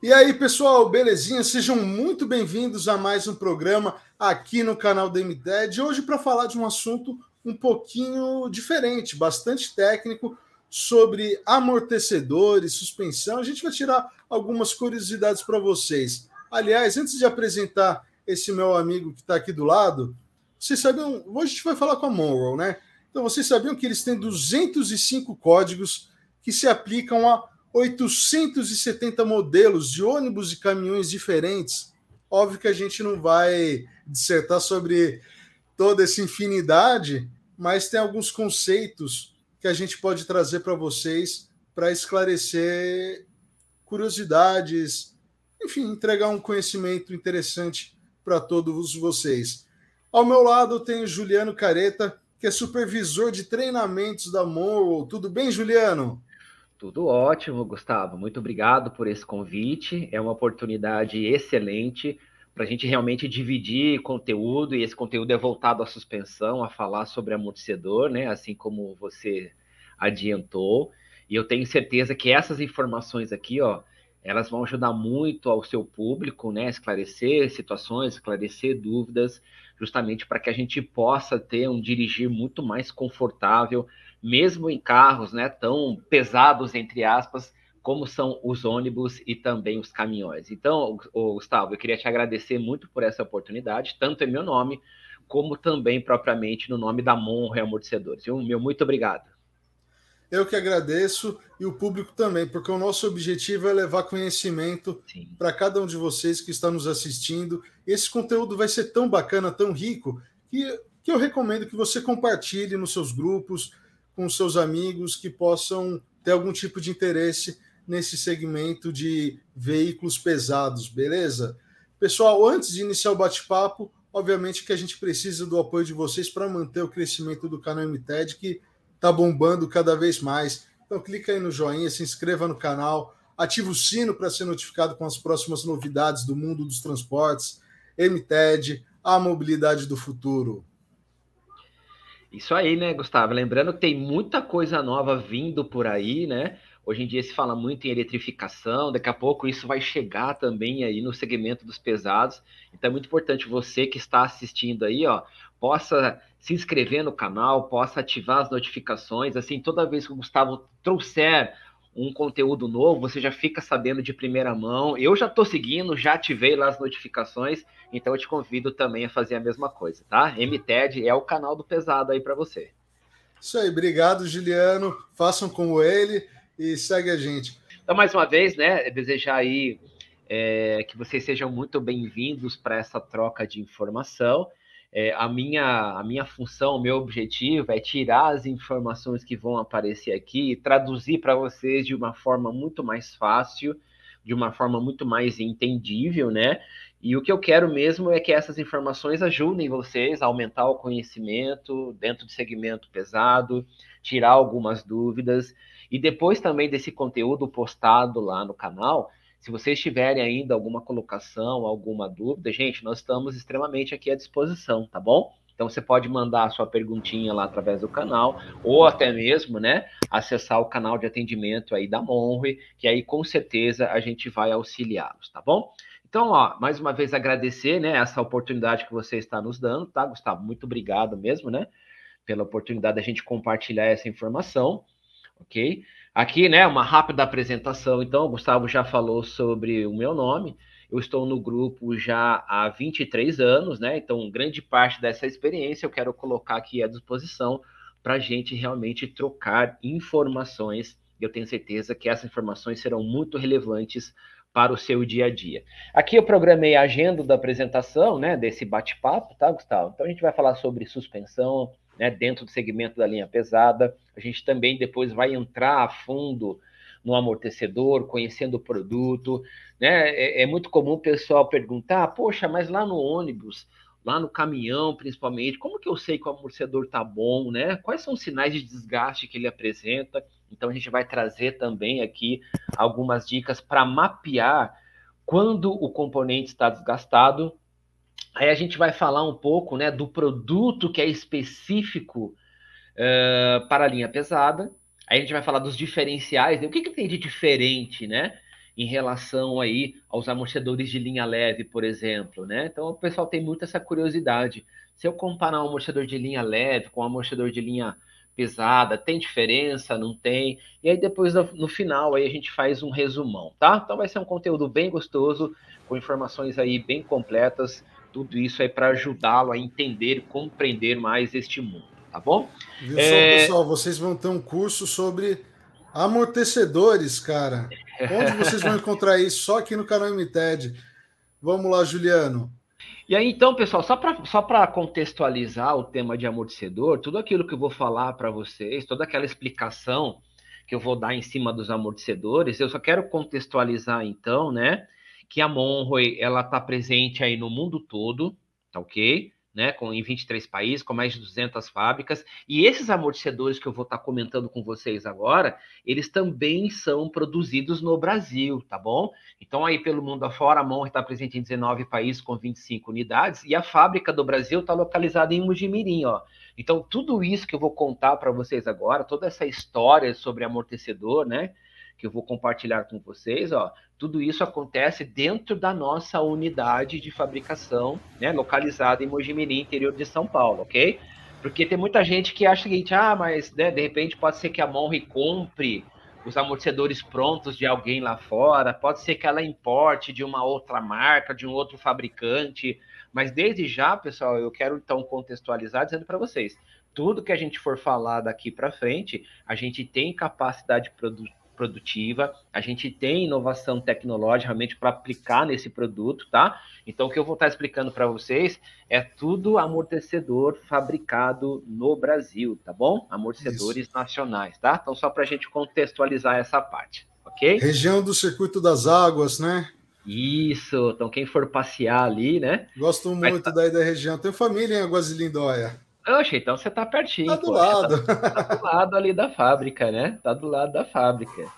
E aí, pessoal, belezinha? Sejam muito bem-vindos a mais um programa aqui no canal da MTED. Hoje para falar de um assunto um pouquinho diferente, bastante técnico, sobre amortecedores, suspensão. A gente vai tirar algumas curiosidades para vocês. Aliás, antes de apresentar esse meu amigo que está aqui do lado, vocês sabiam... Hoje a gente vai falar com a Monroe, né? Então, vocês sabiam que eles têm 205 códigos que se aplicam a 870 modelos de ônibus e caminhões diferentes. Óbvio que a gente não vai dissertar sobre toda essa infinidade, mas tem alguns conceitos que a gente pode trazer para vocês para esclarecer curiosidades, enfim, entregar um conhecimento interessante para todos vocês. Ao meu lado eu tenho Juliano Careta, que é supervisor de treinamentos da Monroe. Tudo bem, Juliano? Tudo ótimo, Gustavo. Muito obrigado por esse convite. É uma oportunidade excelente para a gente realmente dividir conteúdo, e esse conteúdo é voltado à suspensão, a falar sobre amortecedor, né? Assim como você adiantou. E eu tenho certeza que essas informações aqui, ó, elas vão ajudar muito ao seu público, né? Esclarecer situações, esclarecer dúvidas, justamente para que a gente possa ter um dirigir muito mais confortável, mesmo em carros, né, tão pesados, entre aspas, como são os ônibus e também os caminhões. Então, Gustavo, eu queria te agradecer muito por essa oportunidade, tanto em meu nome, como também propriamente no nome da Monroe Amortecedores. Meu muito obrigado. Eu que agradeço e o público também, porque o nosso objetivo é levar conhecimento para cada um de vocês que está nos assistindo. Esse conteúdo vai ser tão bacana, tão rico, que eu recomendo que você compartilhe nos seus grupos, com seus amigos que possam ter algum tipo de interesse nesse segmento de veículos pesados, beleza? Pessoal, antes de iniciar o bate-papo, obviamente que a gente precisa do apoio de vocês para manter o crescimento do canal MTED, que está bombando cada vez mais. Então clica aí no joinha, se inscreva no canal, ativa o sino para ser notificado com as próximas novidades do mundo dos transportes, MTED, a mobilidade do futuro. Isso aí, né, Gustavo? Lembrando que tem muita coisa nova vindo por aí, né? Hoje em dia se fala muito em eletrificação, daqui a pouco isso vai chegar também aí no segmento dos pesados. Então é muito importante você que está assistindo aí, ó, possa se inscrever no canal, possa ativar as notificações, assim, toda vez que o Gustavo trouxer um conteúdo novo, você já fica sabendo de primeira mão. Eu já estou seguindo, já ativei lá as notificações, então eu te convido também a fazer a mesma coisa, tá? MTED é o canal do pesado aí para você. Isso aí, obrigado, Juliano. Façam como ele e segue a gente. Então, mais uma vez, né, desejar aí que vocês sejam muito bem-vindos para essa troca de informação. A minha função, o meu objetivo é tirar as informações que vão aparecer aqui e traduzir para vocês de uma forma muito mais fácil, de uma forma muito mais entendível, né? E o que eu quero mesmo é que essas informações ajudem vocês a aumentar o conhecimento dentro do segmento pesado, tirar algumas dúvidas. E depois também desse conteúdo postado lá no canal, se vocês tiverem ainda alguma colocação, alguma dúvida, gente, nós estamos extremamente aqui à disposição, tá bom? Então você pode mandar a sua perguntinha lá através do canal, ou até mesmo, né, acessar o canal de atendimento aí da Monroe, que aí com certeza a gente vai auxiliá-los, tá bom? Então, ó, mais uma vez agradecer, né, essa oportunidade que você está nos dando, tá, Gustavo? Muito obrigado mesmo, né, pela oportunidade da gente compartilhar essa informação, ok? Aqui, né, uma rápida apresentação. Então, o Gustavo já falou sobre o meu nome. Eu estou no grupo já há 23 anos, né? Então, grande parte dessa experiência eu quero colocar aqui à disposição para a gente realmente trocar informações. Eu tenho certeza que essas informações serão muito relevantes para o seu dia a dia. Aqui eu programei a agenda da apresentação, né, desse bate-papo, tá, Gustavo? Então a gente vai falar sobre suspensão, né, dentro do segmento da linha pesada. A gente também depois vai entrar a fundo no amortecedor, conhecendo o produto, né? É muito comum o pessoal perguntar, poxa, mas lá no ônibus, lá no caminhão, principalmente, como que eu sei que o amortecedor tá bom, né? Quais são os sinais de desgaste que ele apresenta? Então a gente vai trazer também aqui algumas dicas para mapear quando o componente está desgastado. Aí a gente vai falar um pouco, né, do produto que é específico para a linha pesada. Aí a gente vai falar dos diferenciais, né? O que tem de diferente, né? em relação aí aos amortecedores de linha leve, por exemplo, né? Então o pessoal tem muito essa curiosidade. Se eu comparar um amortecedor de linha leve com um amortecedor de linha pesada, tem diferença, não tem? E aí depois no final aí a gente faz um resumão, tá? Então vai ser um conteúdo bem gostoso, com informações aí bem completas, tudo isso aí para ajudá-lo a entender, compreender mais este mundo, tá bom? Viu só, pessoal? Vocês vão ter um curso sobre amortecedores, cara. Onde vocês vão encontrar isso? Só aqui no canal MTED. Vamos lá, Juliano. E aí, então, pessoal, só para contextualizar o tema de amortecedor, tudo aquilo que eu vou falar para vocês, toda aquela explicação que eu vou dar em cima dos amortecedores, eu só quero contextualizar, então, né, que a Monroe, ela está presente aí no mundo todo, tá ok? Né, em 23 países, com mais de 200 fábricas, e esses amortecedores que eu vou estar comentando com vocês agora, eles também são produzidos no Brasil, tá bom? Então, aí pelo mundo afora, a Monroe está presente em 19 países com 25 unidades, e a fábrica do Brasil está localizada em Mojimirim, ó. Então, tudo isso que eu vou contar para vocês agora, toda essa história sobre amortecedor, né, que eu vou compartilhar com vocês, ó, tudo isso acontece dentro da nossa unidade de fabricação, né, localizada em Mojimirim, interior de São Paulo, ok? Porque tem muita gente que acha o seguinte, mas né, de repente pode ser que a Monroe compre os amortecedores prontos de alguém lá fora, pode ser que ela importe de uma outra marca, de um outro fabricante, mas desde já, pessoal, eu quero então contextualizar dizendo para vocês, tudo que a gente for falar daqui para frente, a gente tem capacidade produtiva, a gente tem inovação tecnológica realmente para aplicar nesse produto, tá? Então, o que eu vou estar explicando para vocês é tudo amortecedor fabricado no Brasil, tá bom? Amortecedores nacionais, tá? Então, só para a gente contextualizar essa parte, ok? Região do Circuito das Águas, né? Isso, então quem for passear ali, né? Gosto muito daí da região. Tenho família em Águas de Lindóia. Oxe, então você tá pertinho, Tá do poxa, lado. tá do lado ali da fábrica, né? Tá do lado da fábrica.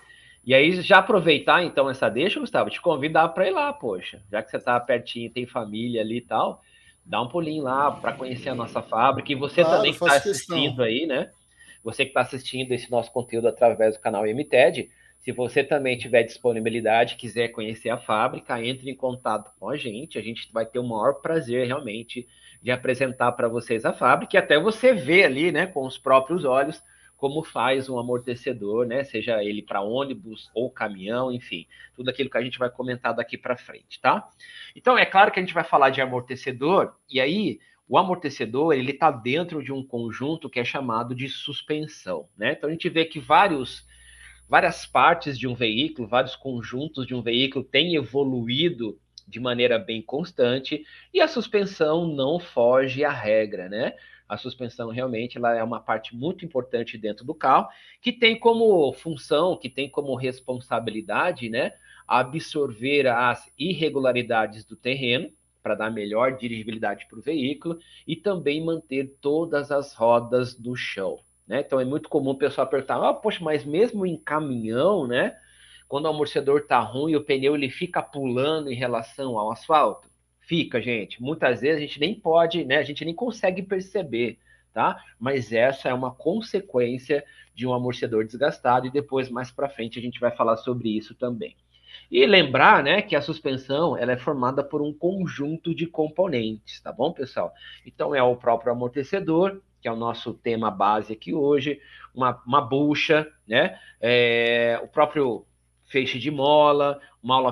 E aí, já aproveitar então essa deixa, Gustavo, te convidar para ir lá, poxa. Já que você tá pertinho, tem família ali e tal, dá um pulinho lá para conhecer a nossa fábrica. E você Claro, também que está faço questão. assistindo aí, né? Você que está assistindo esse nosso conteúdo através do canal MTED, se você também tiver disponibilidade, quiser conhecer a fábrica, entre em contato com a gente vai ter o maior prazer realmente de apresentar para vocês a fábrica e até você ver ali, né, com os próprios olhos, como faz um amortecedor, né, seja ele para ônibus ou caminhão, enfim, tudo aquilo que a gente vai comentar daqui para frente, tá? Então, é claro que a gente vai falar de amortecedor, e aí o amortecedor, ele está dentro de um conjunto que é chamado de suspensão, né? Então, a gente vê que várias partes de um veículo, vários conjuntos de um veículo têm evoluído de maneira bem constante e a suspensão não foge à regra, né? A suspensão realmente ela é uma parte muito importante dentro do carro, que tem como função, que tem como responsabilidade, né, absorver as irregularidades do terreno para dar melhor dirigibilidade para o veículo e também manter todas as rodas no chão. Né? Então é muito comum o pessoal perguntar, poxa, mas mesmo em caminhão, né? Quando o amortecedor está ruim, o pneu ele fica pulando em relação ao asfalto? Fica, gente. Muitas vezes a gente nem pode, né? A gente nem consegue perceber, tá? Mas essa é uma consequência de um amortecedor desgastado e depois, mais para frente, a gente vai falar sobre isso também. E lembrar, né, que a suspensão ela é formada por um conjunto de componentes, tá bom, pessoal? Então é o próprio amortecedor, que é o nosso tema base aqui hoje, uma bucha, né? O próprio feixe de mola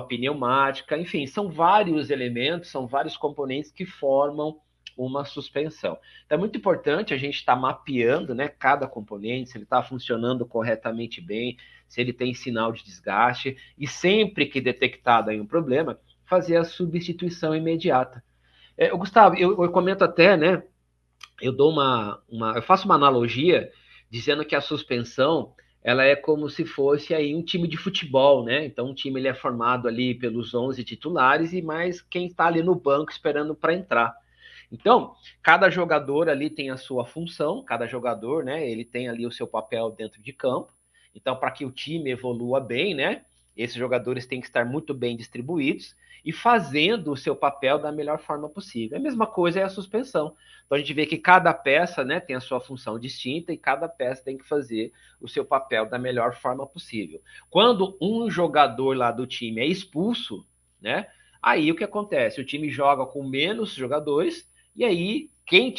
pneumática, enfim, são vários elementos, são vários componentes que formam uma suspensão. Então é muito importante a gente estar mapeando, né, cada componente, se ele está funcionando corretamente bem, se ele tem sinal de desgaste, e sempre que detectado aí um problema, fazer a substituição imediata. Gustavo, eu comento até, né, eu faço uma analogia dizendo que a suspensão ela é como se fosse aí um time de futebol, né? Então, um time ele é formado ali pelos 11 titulares e mais quem está ali no banco esperando para entrar. Então, cada jogador ali tem a sua função, cada jogador, né, ele tem ali o seu papel dentro de campo. Então, para que o time evolua bem, né, Esses jogadores têm que estar muito bem distribuídos e fazendo o seu papel da melhor forma possível. A mesma coisa é a suspensão. Então a gente vê que cada peça, né, tem a sua função distinta e cada peça tem que fazer o seu papel da melhor forma possível. Quando um jogador lá do time é expulso, né, aí o que acontece? O time joga com menos jogadores e aí quem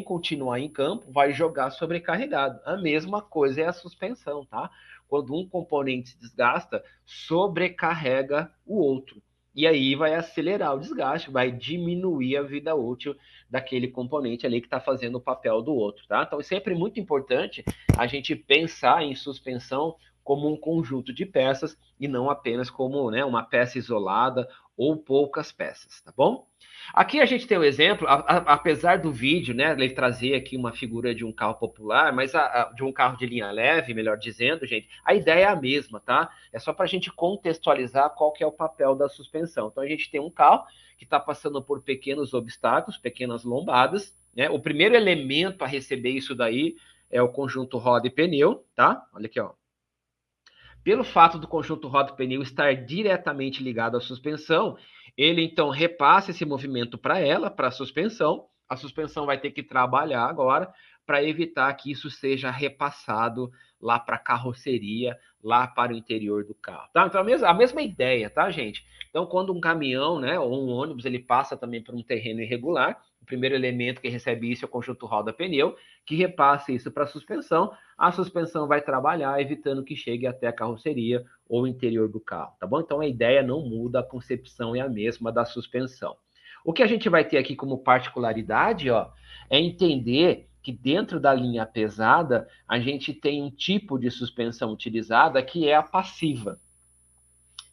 continuar em campo vai jogar sobrecarregado. A mesma coisa é a suspensão, tá? Quando um componente se desgasta, sobrecarrega o outro. E aí vai acelerar o desgaste, vai diminuir a vida útil daquele componente ali que está fazendo o papel do outro, tá? Então é sempre muito importante a gente pensar em suspensão como um conjunto de peças e não apenas como, né, uma peça isolada ou poucas peças, tá bom? Aqui a gente tem um exemplo, apesar do vídeo, né, ele trazer aqui uma figura de um carro popular, mas de um carro de linha leve, melhor dizendo, gente, a ideia é a mesma, tá? É só para a gente contextualizar qual que é o papel da suspensão. Então a gente tem um carro que está passando por pequenos obstáculos, pequenas lombadas, né? O primeiro elemento a receber isso daí é o conjunto roda e pneu, tá? Olha aqui, ó. Pelo fato do conjunto roda-pneu estar diretamente ligado à suspensão, ele então repassa esse movimento para ela, para a suspensão. A suspensão vai ter que trabalhar agora para evitar que isso seja repassado lá para a carroceria, lá para o interior do carro. Tá? Então, a mesma ideia, tá, gente? Então, quando um caminhão, né, ou um ônibus, ele passa também por um terreno irregular, o primeiro elemento que recebe isso é o conjunto roda-pneu, que repassa isso para a suspensão vai trabalhar, evitando que chegue até a carroceria ou o interior do carro, tá bom? Então, a ideia não muda, a concepção é a mesma da suspensão. O que a gente vai ter aqui como particularidade, ó, é entender que dentro da linha pesada, a gente tem um tipo de suspensão utilizada que é a passiva,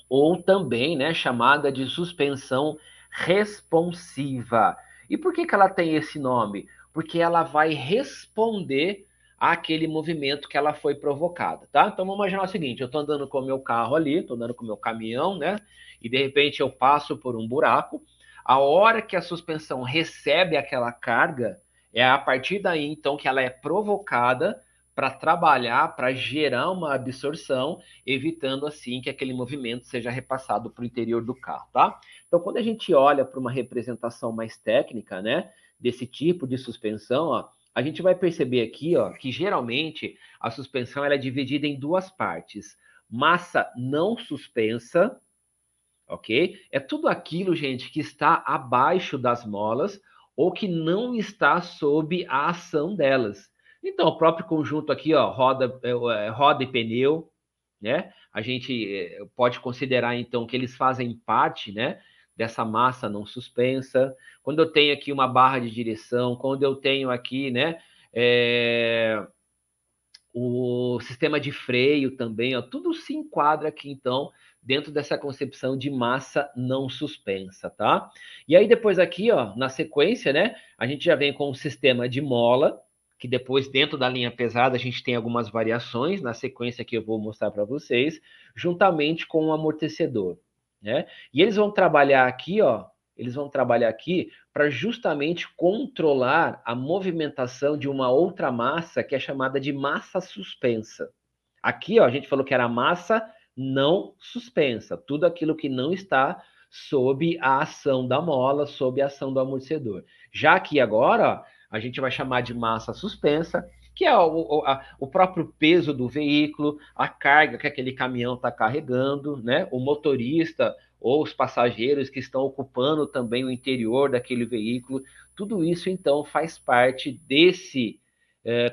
ou também, né, chamada de suspensão responsiva. E por que ela tem esse nome? Porque ela vai responder àquele movimento que ela foi provocada, tá? Então vamos imaginar o seguinte, eu estou andando com o meu carro ali, estou andando com o meu caminhão, né? E de repente eu passo por um buraco. A hora que a suspensão recebe aquela carga, é a partir daí então que ela é provocada para trabalhar, para gerar uma absorção, evitando assim que aquele movimento seja repassado para o interior do carro, tá? Então, quando a gente olha para uma representação mais técnica, né, desse tipo de suspensão, ó, a gente vai perceber aqui, ó, que geralmente a suspensão ela é dividida em duas partes: massa não suspensa, ok? É tudo aquilo, gente, que está abaixo das molas ou que não está sob a ação delas. Então, o próprio conjunto aqui, ó, roda e pneu, né? A gente pode considerar, então, que eles fazem parte, né, dessa massa não suspensa. Quando eu tenho aqui uma barra de direção, quando eu tenho aqui, né, o sistema de freio também, ó, tudo se enquadra aqui, então, dentro dessa concepção de massa não suspensa, tá? E aí depois aqui, ó, na sequência, né, a gente já vem com o sistema de mola, que depois dentro da linha pesada a gente tem algumas variações, na sequência que eu vou mostrar para vocês, juntamente com o amortecedor, né? E eles vão trabalhar aqui, ó, para justamente controlar a movimentação de uma outra massa que é chamada de massa suspensa. Aqui, ó, a gente falou que era massa não suspensa, tudo aquilo que não está sob a ação da mola, sob a ação do amortecedor. Já aqui agora, ó, a gente vai chamar de massa suspensa, que é o próprio peso do veículo, a carga que aquele caminhão está carregando, né? O motorista ou os passageiros que estão ocupando também o interior daquele veículo. Tudo isso, então, faz parte desse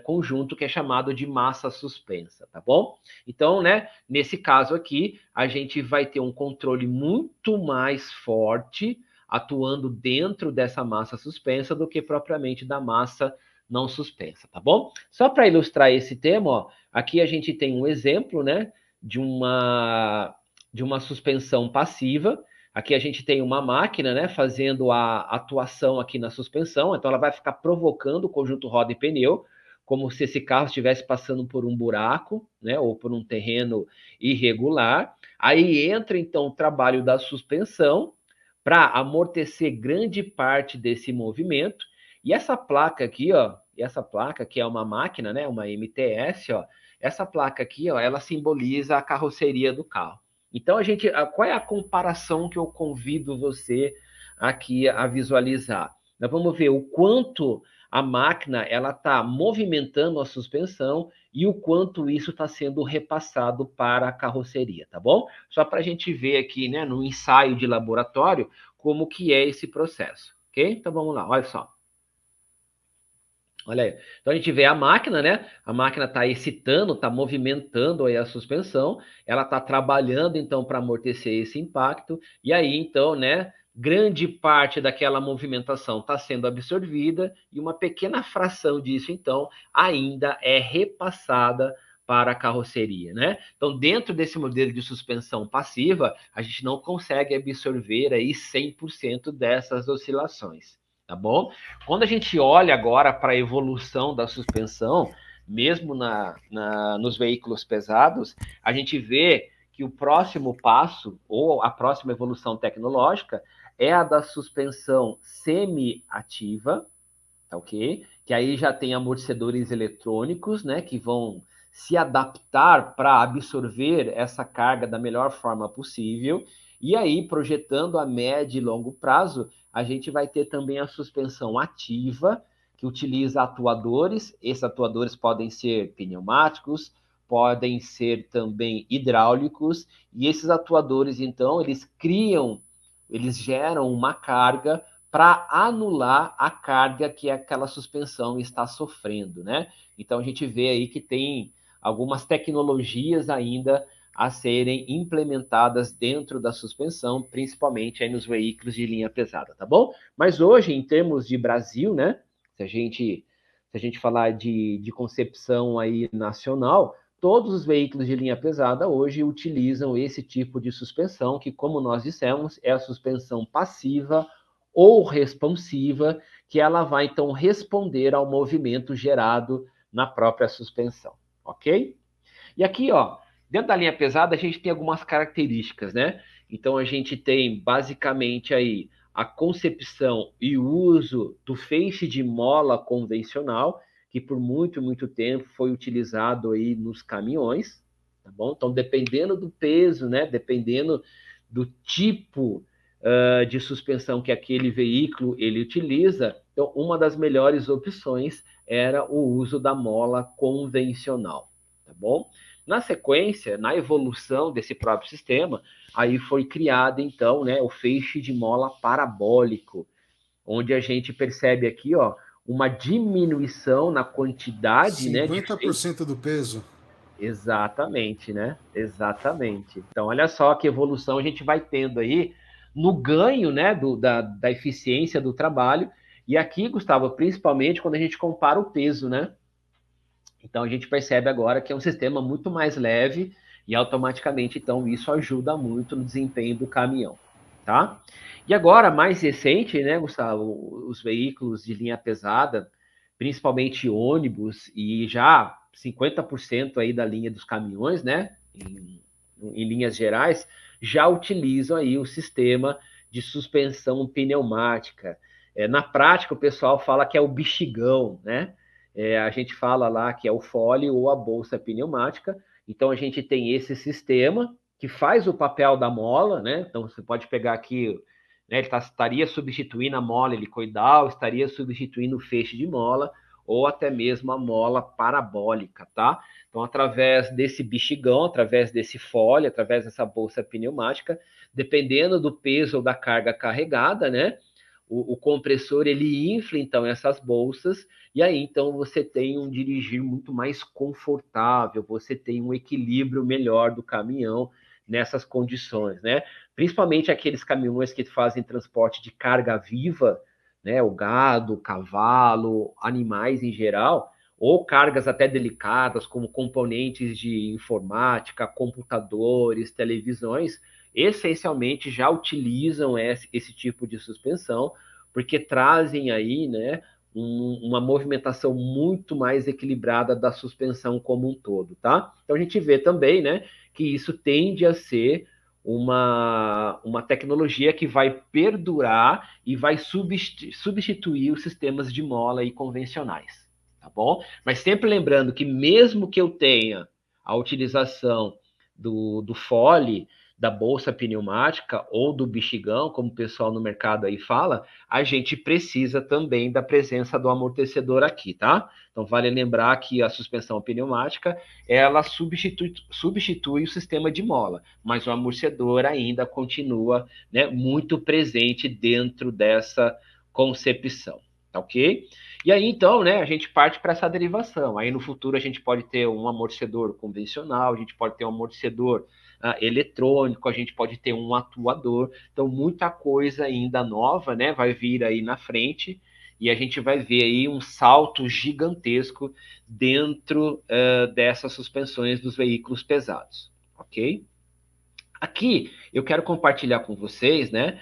conjunto que é chamado de massa suspensa, tá bom? Então, né, nesse caso aqui, a gente vai ter um controle muito mais forte atuando dentro dessa massa suspensa do que propriamente da massa não suspensa, tá bom? Só para ilustrar esse tema, ó, aqui a gente tem um exemplo, né, de uma suspensão passiva. Aqui a gente tem uma máquina, né, fazendo a atuação aqui na suspensão, então ela vai ficar provocando o conjunto roda e pneu, como se esse carro estivesse passando por um buraco, né, ou por um terreno irregular. Aí entra então o trabalho da suspensão para amortecer grande parte desse movimento. E essa placa aqui, ó, essa placa que é uma máquina, né, uma MTS, ó, essa placa aqui, ó, ela simboliza a carroceria do carro. Então, qual é a comparação que eu convido você aqui a visualizar? Nós vamos ver o quanto a máquina ela está movimentando a suspensão e o quanto isso está sendo repassado para a carroceria, tá bom? Só para a gente ver aqui, né, no ensaio de laboratório, como que é esse processo, ok? Então vamos lá, olha só. Olha aí. Então a gente vê a máquina, né? A máquina está excitando, está movimentando aí a suspensão, ela está trabalhando então para amortecer esse impacto, e aí então, né? Grande parte daquela movimentação está sendo absorvida e uma pequena fração disso, então, ainda é repassada para a carroceria, né? Então, dentro desse modelo de suspensão passiva, a gente não consegue absorver aí 100% dessas oscilações, tá bom? Quando a gente olha agora para a evolução da suspensão, mesmo nos veículos pesados, a gente vê que o próximo passo, ou a próxima evolução tecnológica, é a da suspensão semi-ativa, tá ok? Que aí já tem amortecedores eletrônicos, né, que vão se adaptar para absorver essa carga da melhor forma possível. E aí, projetando a médio e longo prazo, a gente vai ter também a suspensão ativa, que utiliza atuadores. Esses atuadores podem ser pneumáticos, podem ser também hidráulicos, e esses atuadores, então, eles geram uma carga para anular a carga que aquela suspensão está sofrendo, né? Então, a gente vê aí que tem algumas tecnologias ainda a serem implementadas dentro da suspensão, principalmente aí nos veículos de linha pesada, tá bom? Mas hoje, em termos de Brasil, né? Se a gente falar de concepção aí nacional, todos os veículos de linha pesada hoje utilizam esse tipo de suspensão, que, como nós dissemos, é a suspensão passiva ou responsiva, que ela vai, então, responder ao movimento gerado na própria suspensão, ok? E aqui, ó, dentro da linha pesada, a gente tem algumas características, né? Então, a gente tem, basicamente, aí a concepção e o uso do feixe de mola convencional, que por muito, muito tempo foi utilizado aí nos caminhões, tá bom? Então, dependendo do peso, né? Dependendo do tipo de suspensão que aquele veículo ele utiliza, então, uma das melhores opções era o uso da mola convencional, tá bom? Na sequência, na evolução desse próprio sistema, aí foi criado, então, né, o feixe de mola parabólico, onde a gente percebe aqui, ó, uma diminuição na quantidade, né, de 50% do peso. Exatamente, né? Exatamente. Então, olha só que evolução a gente vai tendo aí no ganho, né, da eficiência do trabalho. E aqui, Gustavo, principalmente quando a gente compara o peso, né? Então, a gente percebe agora que é um sistema muito mais leve e automaticamente, então, isso ajuda muito no desempenho do caminhão, tá? E agora, mais recente, né, Gustavo, os veículos de linha pesada, principalmente ônibus e já 50% aí da linha dos caminhões, né, em linhas gerais, já utilizam aí o sistema de suspensão pneumática. Na prática, o pessoal fala que é o bexigão, né? A gente fala lá que é o fole ou a bolsa pneumática. Então, a gente tem esse sistema que faz o papel da mola, né? Então, você pode pegar aqui, né? Ele estaria substituindo a mola helicoidal, estaria substituindo o feixe de mola, ou até mesmo a mola parabólica, tá? Então, através desse bexigão, através desse fole, através dessa bolsa pneumática, dependendo do peso ou da carga carregada, né? O compressor, ele infla, então, essas bolsas, e aí, então, você tem um dirigir muito mais confortável, você tem um equilíbrio melhor do caminhão nessas condições, né? Principalmente aqueles caminhões que fazem transporte de carga viva, né? O gado, o cavalo, animais em geral, ou cargas até delicadas, como componentes de informática, computadores, televisões, essencialmente já utilizam esse tipo de suspensão, porque trazem aí, né, uma movimentação muito mais equilibrada da suspensão como um todo, tá? Então a gente vê também, né, que isso tende a ser uma tecnologia que vai perdurar e vai substituir os sistemas de mola e convencionais, tá bom? Mas sempre lembrando que mesmo que eu tenha a utilização do fole, da bolsa pneumática ou do bexigão, como o pessoal no mercado aí fala, a gente precisa também da presença do amortecedor aqui, tá? Então, vale lembrar que a suspensão pneumática, ela substitui o sistema de mola, mas o amortecedor ainda continua, né, muito presente dentro dessa concepção, tá ok? E aí, então, né, a gente parte para essa derivação. Aí, no futuro, a gente pode ter um amortecedor convencional, a gente pode ter um amortecedor eletrônico, a gente pode ter um atuador. Então, muita coisa ainda nova, né, vai vir aí na frente e a gente vai ver aí um salto gigantesco dentro dessas suspensões dos veículos pesados, ok? Aqui eu quero compartilhar com vocês, né,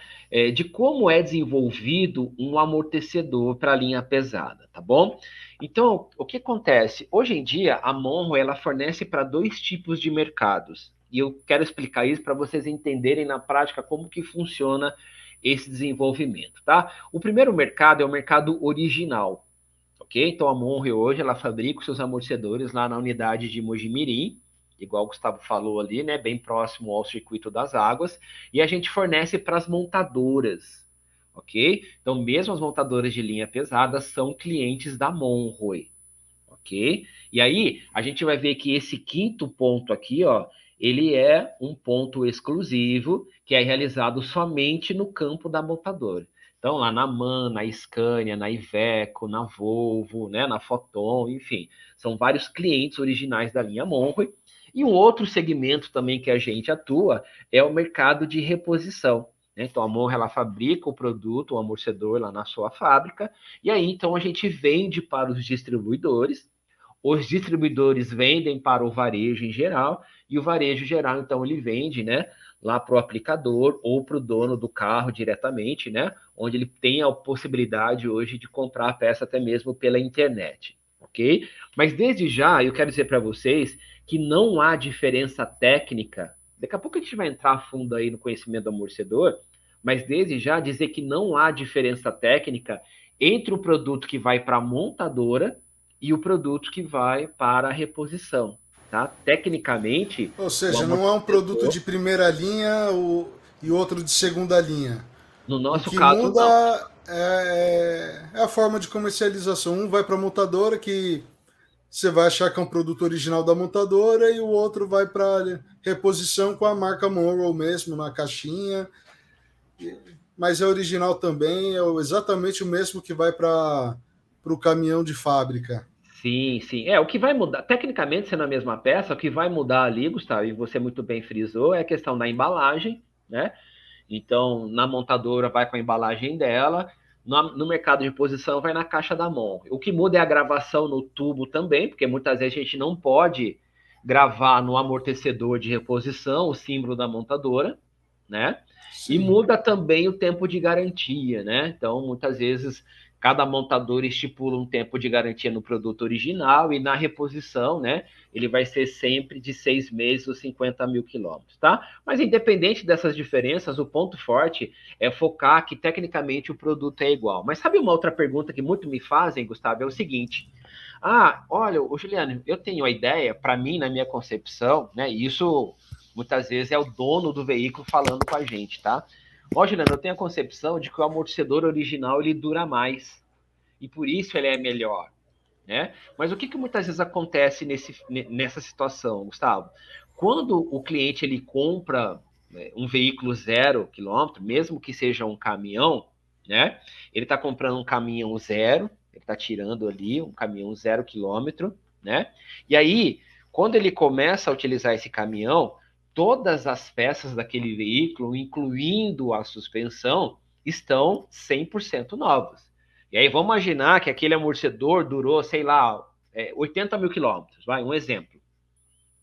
de como é desenvolvido um amortecedor para a linha pesada, tá bom? Então, o que acontece? Hoje em dia, a Monroe ela fornece para 2 tipos de mercados. E eu quero explicar isso para vocês entenderem na prática como que funciona esse desenvolvimento, tá? O primeiro mercado é o mercado original, ok? Então, a Monroe hoje ela fabrica os seus amortecedores lá na unidade de Mojimirim, igual o Gustavo falou ali, né, bem próximo ao circuito das águas, e a gente fornece para as montadoras, ok? Então, mesmo as montadoras de linha pesada são clientes da Monroe, ok? E aí, a gente vai ver que esse quinto ponto aqui, ó, ele é um ponto exclusivo que é realizado somente no campo da montadora. Então, lá na MAN, na Scania, na Iveco, na Volvo, né, na Foton, enfim, são vários clientes originais da linha Monroe. E um outro segmento também que a gente atua é o mercado de reposição. Né? Então, a Monroe ela fabrica o produto, o amortecedor lá na sua fábrica, e aí então a gente vende para os distribuidores vendem para o varejo em geral, e o varejo geral, então, ele vende, né, lá para o aplicador ou para o dono do carro diretamente, né, onde ele tem a possibilidade hoje de comprar a peça até mesmo pela internet, ok? Mas desde já, eu quero dizer para vocês que não há diferença técnica, daqui a pouco a gente vai entrar a fundo aí no conhecimento do amortecedor, mas desde já dizer que não há diferença técnica entre o produto que vai para a montadora e o produto que vai para a reposição, tá? Tecnicamente, Ou seja, não é um produto de primeira linha e outro de segunda linha. no O nosso que caso, não. muda é a forma de comercialização. Um vai para a montadora, que você vai achar que é um produto original da montadora, e o outro vai para reposição com a marca Monroe mesmo, na caixinha. Mas é original também, é exatamente o mesmo que vai para o caminhão de fábrica. Sim, sim. O que vai mudar, tecnicamente, sendo a mesma peça, o que vai mudar ali, Gustavo, e você muito bem frisou, é a questão da embalagem, né? Então, na montadora vai com a embalagem dela, no mercado de reposição vai na caixa da mão. O que muda é a gravação no tubo também, porque muitas vezes a gente não pode gravar no amortecedor de reposição o símbolo da montadora, né? E Sim. muda também o tempo de garantia, né? Então, muitas vezes, cada montador estipula um tempo de garantia no produto original e na reposição, né? Ele vai ser sempre de 6 meses ou 50 mil quilômetros, tá? Mas independente dessas diferenças, o ponto forte é focar que tecnicamente o produto é igual. Mas sabe uma outra pergunta que muito me fazem, Gustavo? É o seguinte: olha, Juliano, eu tenho a ideia, para mim, na minha concepção, né? Isso muitas vezes é o dono do veículo falando com a gente, tá? Ó, Juliano, eu tenho a concepção de que o amortecedor original ele dura mais e por isso ele é melhor, né? Mas o que muitas vezes acontece nessa situação, Gustavo? Quando o cliente ele compra um veículo 0 quilômetro, mesmo que seja um caminhão, né? Ele está comprando um caminhão zero, ele está tirando ali um caminhão 0 quilômetro, né? E aí, quando ele começa a utilizar esse caminhão, todas as peças daquele veículo, incluindo a suspensão, estão 100% novas. E aí vamos imaginar que aquele amortecedor durou, sei lá, 80 mil quilômetros, vai, um exemplo.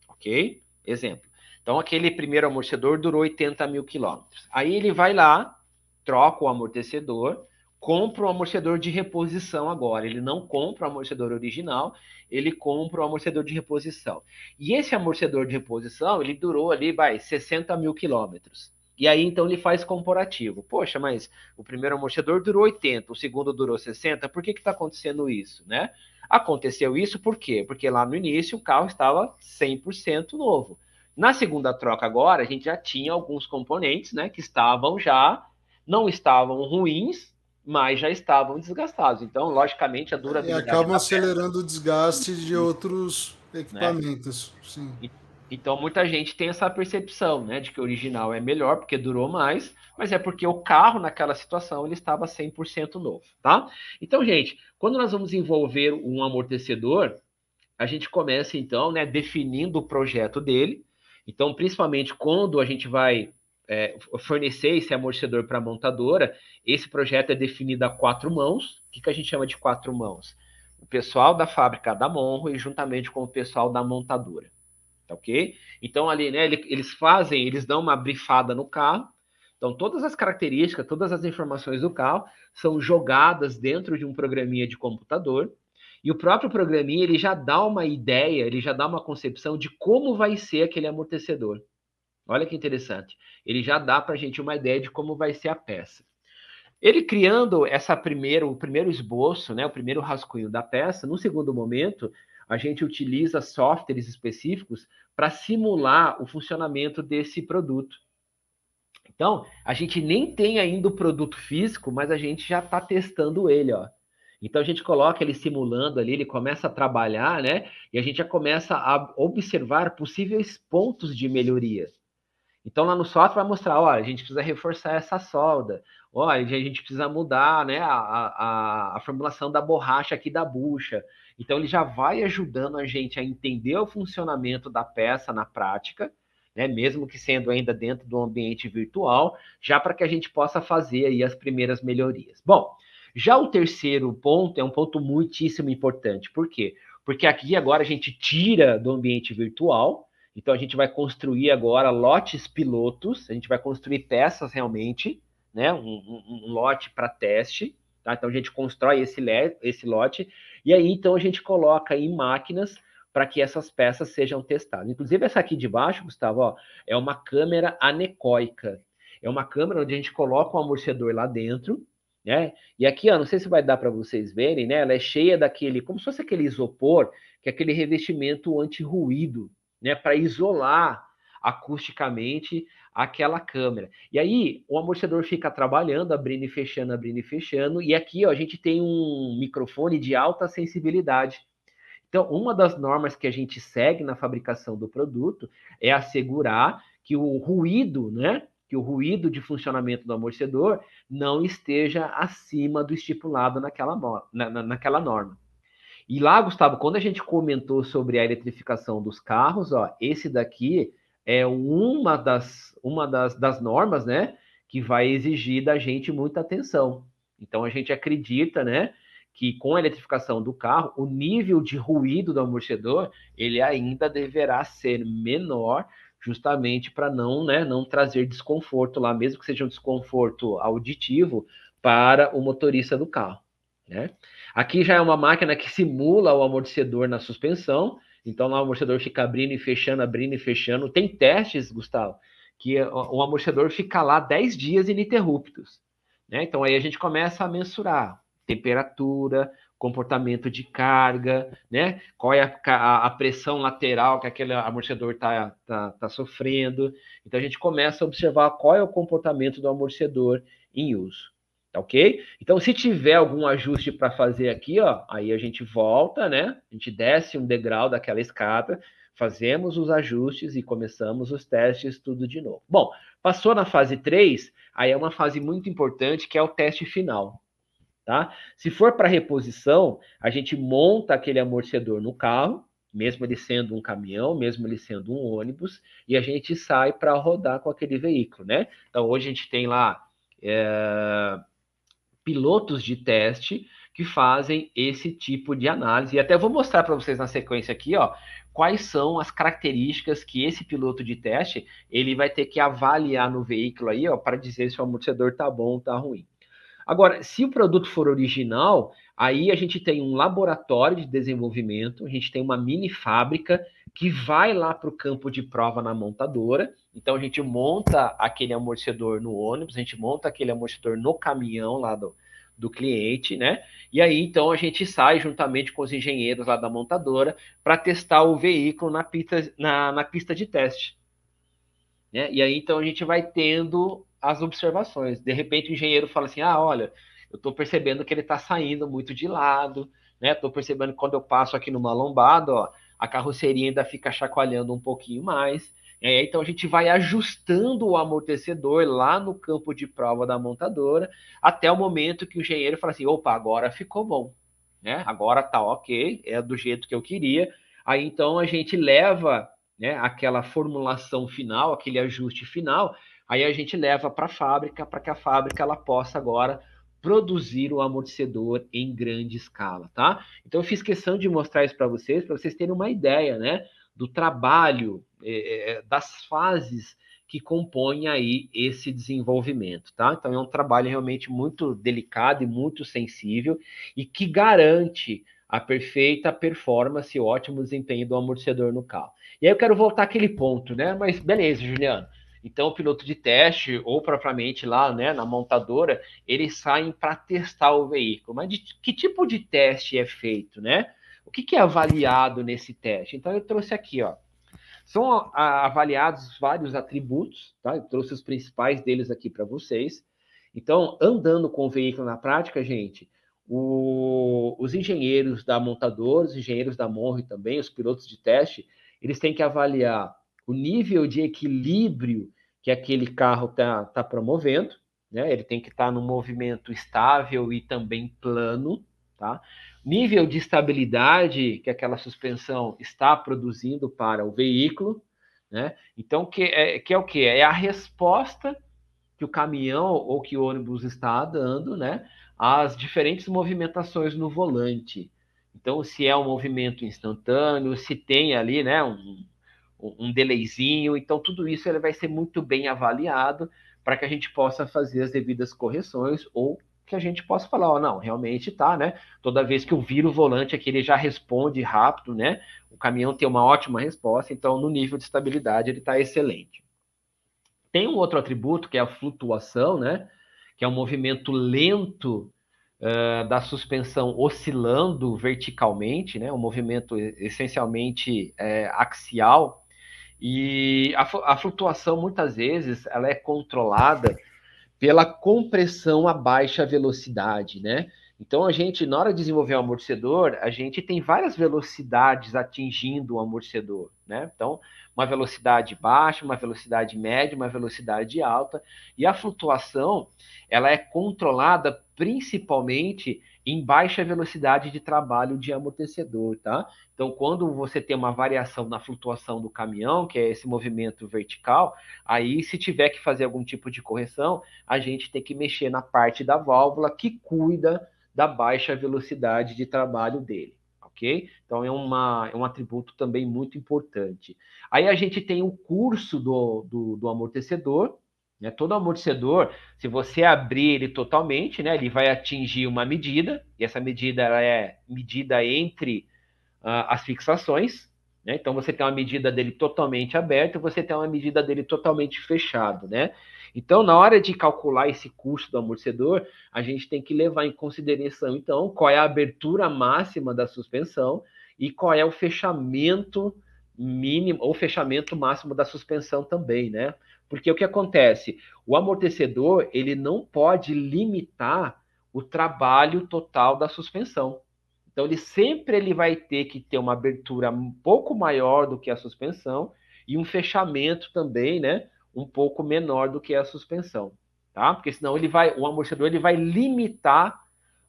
Ok? Exemplo. Então, aquele primeiro amortecedor durou 80 mil quilômetros. Aí ele vai lá, troca o amortecedor, compra o amortecedor de reposição agora. Ele não compra o amortecedor original, ele compra o amortecedor de reposição. E esse amortecedor de reposição, ele durou ali, 60 mil quilômetros. E aí, então, ele faz comparativo. Poxa, mas o primeiro amortecedor durou 80, o segundo durou 60, por que está acontecendo isso, né? Aconteceu isso por quê? Porque lá no início o carro estava 100% novo. Na segunda troca agora, a gente já tinha alguns componentes, né, que não estavam ruins, mas já estavam desgastados. Então, logicamente, a E durabilidade acabam da peça, acelerando o desgaste de outros né? equipamentos. Sim. Então, muita gente tem essa percepção, né, de que o original é melhor porque durou mais, mas é porque o carro, naquela situação, ele estava 100% novo, tá? Então, gente, quando nós vamos envolver um amortecedor, a gente começa, então, né, definindo o projeto dele. Então, principalmente quando a gente vai fornecer esse amortecedor para a montadora, esse projeto é definido a 4 mãos. O que a gente chama de 4 mãos? O pessoal da fábrica da Monroe juntamente com o pessoal da montadora. Tá ok? Então, ali, né, eles dão uma brifada no carro. Então, todas as características, todas as informações do carro são jogadas dentro de um programinha de computador. E o próprio programinha, ele já dá uma ideia, ele já dá uma concepção de como vai ser aquele amortecedor. Olha que interessante. Ele já dá para a gente uma ideia de como vai ser a peça. Ele criando o primeiro esboço, né, o primeiro rascunho da peça, no segundo momento, a gente utiliza softwares específicos para simular o funcionamento desse produto. Então, a gente nem tem ainda o produto físico, mas a gente já está testando ele, ó. Então a gente coloca ele simulando ali, ele começa a trabalhar, né? E a gente já começa a observar possíveis pontos de melhoria. Então, lá no software vai mostrar, ó, a gente precisa reforçar essa solda, ó, a gente precisa mudar, né, a formulação da borracha aqui da bucha. Então, ele já vai ajudando a gente a entender o funcionamento da peça na prática, né, mesmo que sendo ainda dentro do ambiente virtual, já para que a gente possa fazer aí as primeiras melhorias. Bom, já o terceiro ponto é um ponto muitíssimo importante. Por quê? Porque aqui agora a gente tira do ambiente virtual. Então, a gente vai construir agora lotes pilotos, a gente vai construir peças realmente, né? Um lote para teste, tá? Então, a gente constrói esse lote, e aí, então, a gente coloca em máquinas para que essas peças sejam testadas. Inclusive, essa aqui de baixo, Gustavo, ó, é uma câmera anecoica. É uma câmera onde a gente coloca um amortecedor lá dentro, né? E aqui, ó, não sei se vai dar para vocês verem, né? Ela é cheia daquele, como se fosse aquele isopor, que é aquele revestimento anti-ruído, né, para isolar acusticamente aquela câmera. E aí o amortecedor fica trabalhando, abrindo e fechando, e aqui ó, a gente tem um microfone de alta sensibilidade. Então, uma das normas que a gente segue na fabricação do produto é assegurar que o ruído, né, que o ruído de funcionamento do amortecedor não esteja acima do estipulado naquela norma. E lá, Gustavo, quando a gente comentou sobre a eletrificação dos carros, ó, esse daqui é uma das normas, né, que vai exigir da gente muita atenção. Então, a gente acredita, né, que com a eletrificação do carro, o nível de ruído do amortecedor, ele ainda deverá ser menor, justamente para não, né, não trazer desconforto lá, mesmo que seja um desconforto auditivo para o motorista do carro, né? Aqui já é uma máquina que simula o amortecedor na suspensão, então lá o amortecedor fica abrindo e fechando, abrindo e fechando. Tem testes, Gustavo, que o amortecedor fica lá 10 dias ininterruptos, né? Então aí a gente começa a mensurar temperatura, comportamento de carga, né? Qual é a pressão lateral que aquele amortecedor tá sofrendo. Então a gente começa a observar qual é o comportamento do amortecedor em uso. Tá ok? Então, se tiver algum ajuste para fazer aqui, ó, aí a gente volta, né? A gente desce um degrau daquela escada, fazemos os ajustes e começamos os testes tudo de novo. Bom, passou na fase 3, aí é uma fase muito importante que é o teste final, tá? Se for para reposição, a gente monta aquele amortecedor no carro, mesmo ele sendo um caminhão, mesmo ele sendo um ônibus, e a gente sai para rodar com aquele veículo, né? Então, hoje a gente tem lá pilotos de teste que fazem esse tipo de análise. E até vou mostrar para vocês na sequência aqui, ó, quais são as características que esse piloto de teste ele vai ter que avaliar no veículo aí, ó, para dizer se o amortecedor tá bom ou tá ruim. Agora, se o produto for original, aí a gente tem um laboratório de desenvolvimento, a gente tem uma mini fábrica que vai lá para o campo de prova na montadora. Então, a gente monta aquele amortecedor no ônibus, a gente monta aquele amortecedor no caminhão lá do cliente, né? E aí, então, a gente sai juntamente com os engenheiros lá da montadora para testar o veículo na pista de teste. né? E aí, então, a gente vai tendo as observações. De repente, o engenheiro fala assim, olha, eu estou percebendo que ele está saindo muito de lado, né? Estou percebendo que quando eu passo aqui numa lombada, ó, a carroceria ainda fica chacoalhando um pouquinho mais. Então, a gente vai ajustando o amortecedor lá no campo de prova da montadora, até o momento que o engenheiro fala assim, opa, agora ficou bom, né? Agora tá ok, é do jeito que eu queria. Aí, então, a gente leva, né, aquela formulação final, aquele ajuste final, aí a gente leva para a fábrica, para que a fábrica ela possa agora produzir o amortecedor em grande escala, tá? Então eu fiz questão de mostrar isso para vocês terem uma ideia, né, do trabalho, das fases que compõem aí esse desenvolvimento, tá? Então é um trabalho realmente muito delicado e muito sensível e que garante a perfeita performance e ótimo desempenho do amortecedor no carro. E aí eu quero voltar àquele ponto, né? Mas beleza, Juliano. Então, o piloto de teste, ou propriamente lá, né, na montadora, eles saem para testar o veículo. Mas de que tipo de teste é feito, né? O que é avaliado nesse teste? Então, eu trouxe aqui, ó. São avaliados vários atributos, tá? Eu trouxe os principais deles aqui para vocês. Então, andando com o veículo na prática, gente, os engenheiros da montadora, os engenheiros da Monre também, os pilotos de teste, eles têm que avaliar o nível de equilíbrio que aquele carro tá promovendo, né? Ele tem que estar num movimento estável e também plano, tá? Nível de estabilidade que aquela suspensão está produzindo para o veículo, né? Então, que é o quê? É a resposta que o caminhão ou que o ônibus está dando, né, às diferentes movimentações no volante. Então, se é um movimento instantâneo, se tem ali, né, um delayzinho, então tudo isso ele vai ser muito bem avaliado para que a gente possa fazer as devidas correções ou que a gente possa falar, ó, não, realmente tá, né? Toda vez que eu viro o volante aqui, ele já responde rápido, né? O caminhão tem uma ótima resposta, então no nível de estabilidade ele está excelente. Tem um outro atributo que é a flutuação, né? Que é um movimento lento da suspensão oscilando verticalmente, né? Um movimento essencialmente axial. E a flutuação, muitas vezes, ela é controlada pela compressão a baixa velocidade, né? Então, a gente, na hora de desenvolver o amortecedor, a gente tem várias velocidades atingindo o amortecedor, né? Então, uma velocidade baixa, uma velocidade média, uma velocidade alta, e a flutuação, ela é controlada principalmente em baixa velocidade de trabalho de amortecedor, tá? Então, quando você tem uma variação na flutuação do caminhão, que é esse movimento vertical, aí, se tiver que fazer algum tipo de correção, a gente tem que mexer na parte da válvula que cuida da baixa velocidade de trabalho dele, ok? Então é um atributo também muito importante. Aí a gente tem o curso do amortecedor, né? Todo amortecedor, se você abrir ele totalmente, né, ele vai atingir uma medida, e essa medida ela é medida entre as fixações, né? Então você tem uma medida dele totalmente aberta e você tem uma medida dele totalmente fechado, né? Então, na hora de calcular esse custo do amortecedor, a gente tem que levar em consideração, então, qual é a abertura máxima da suspensão e qual é o fechamento mínimo ou fechamento máximo da suspensão também, né? Porque o que acontece? O amortecedor, ele não pode limitar o trabalho total da suspensão. Então, ele vai ter que ter uma abertura um pouco maior do que a suspensão e um fechamento também, né, um pouco menor do que a suspensão, tá? Porque senão o amortecedor ele vai limitar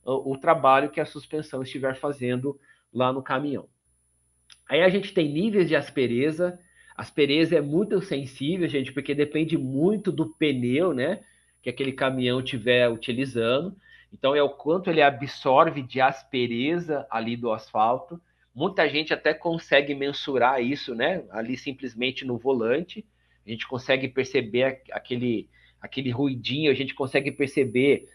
o trabalho que a suspensão estiver fazendo lá no caminhão. Aí a gente tem níveis de aspereza. Aspereza é muito sensível, gente, porque depende muito do pneu, né, que aquele caminhão estiver utilizando. Então, é o quanto ele absorve de aspereza ali do asfalto. Muita gente até consegue mensurar isso, né? Ali simplesmente no volante. A gente consegue perceber aquele ruidinho, a gente consegue perceber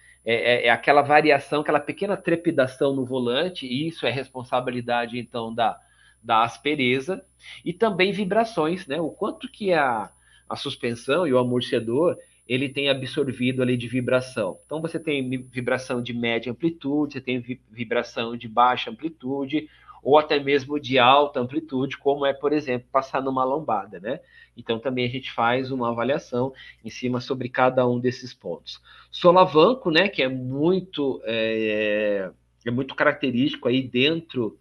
aquela variação, aquela pequena trepidação no volante. E isso é responsabilidade, então, da aspereza. E também vibrações, né? O quanto que a suspensão e o amortecedor ele tem absorvido ali de vibração. Então, você tem vibração de média amplitude, você tem vibração de baixa amplitude, ou até mesmo de alta amplitude, como é, por exemplo, passar numa lombada, né? Então, também a gente faz uma avaliação em cima sobre cada um desses pontos. Solavanco, né, que é muito característico aí dentro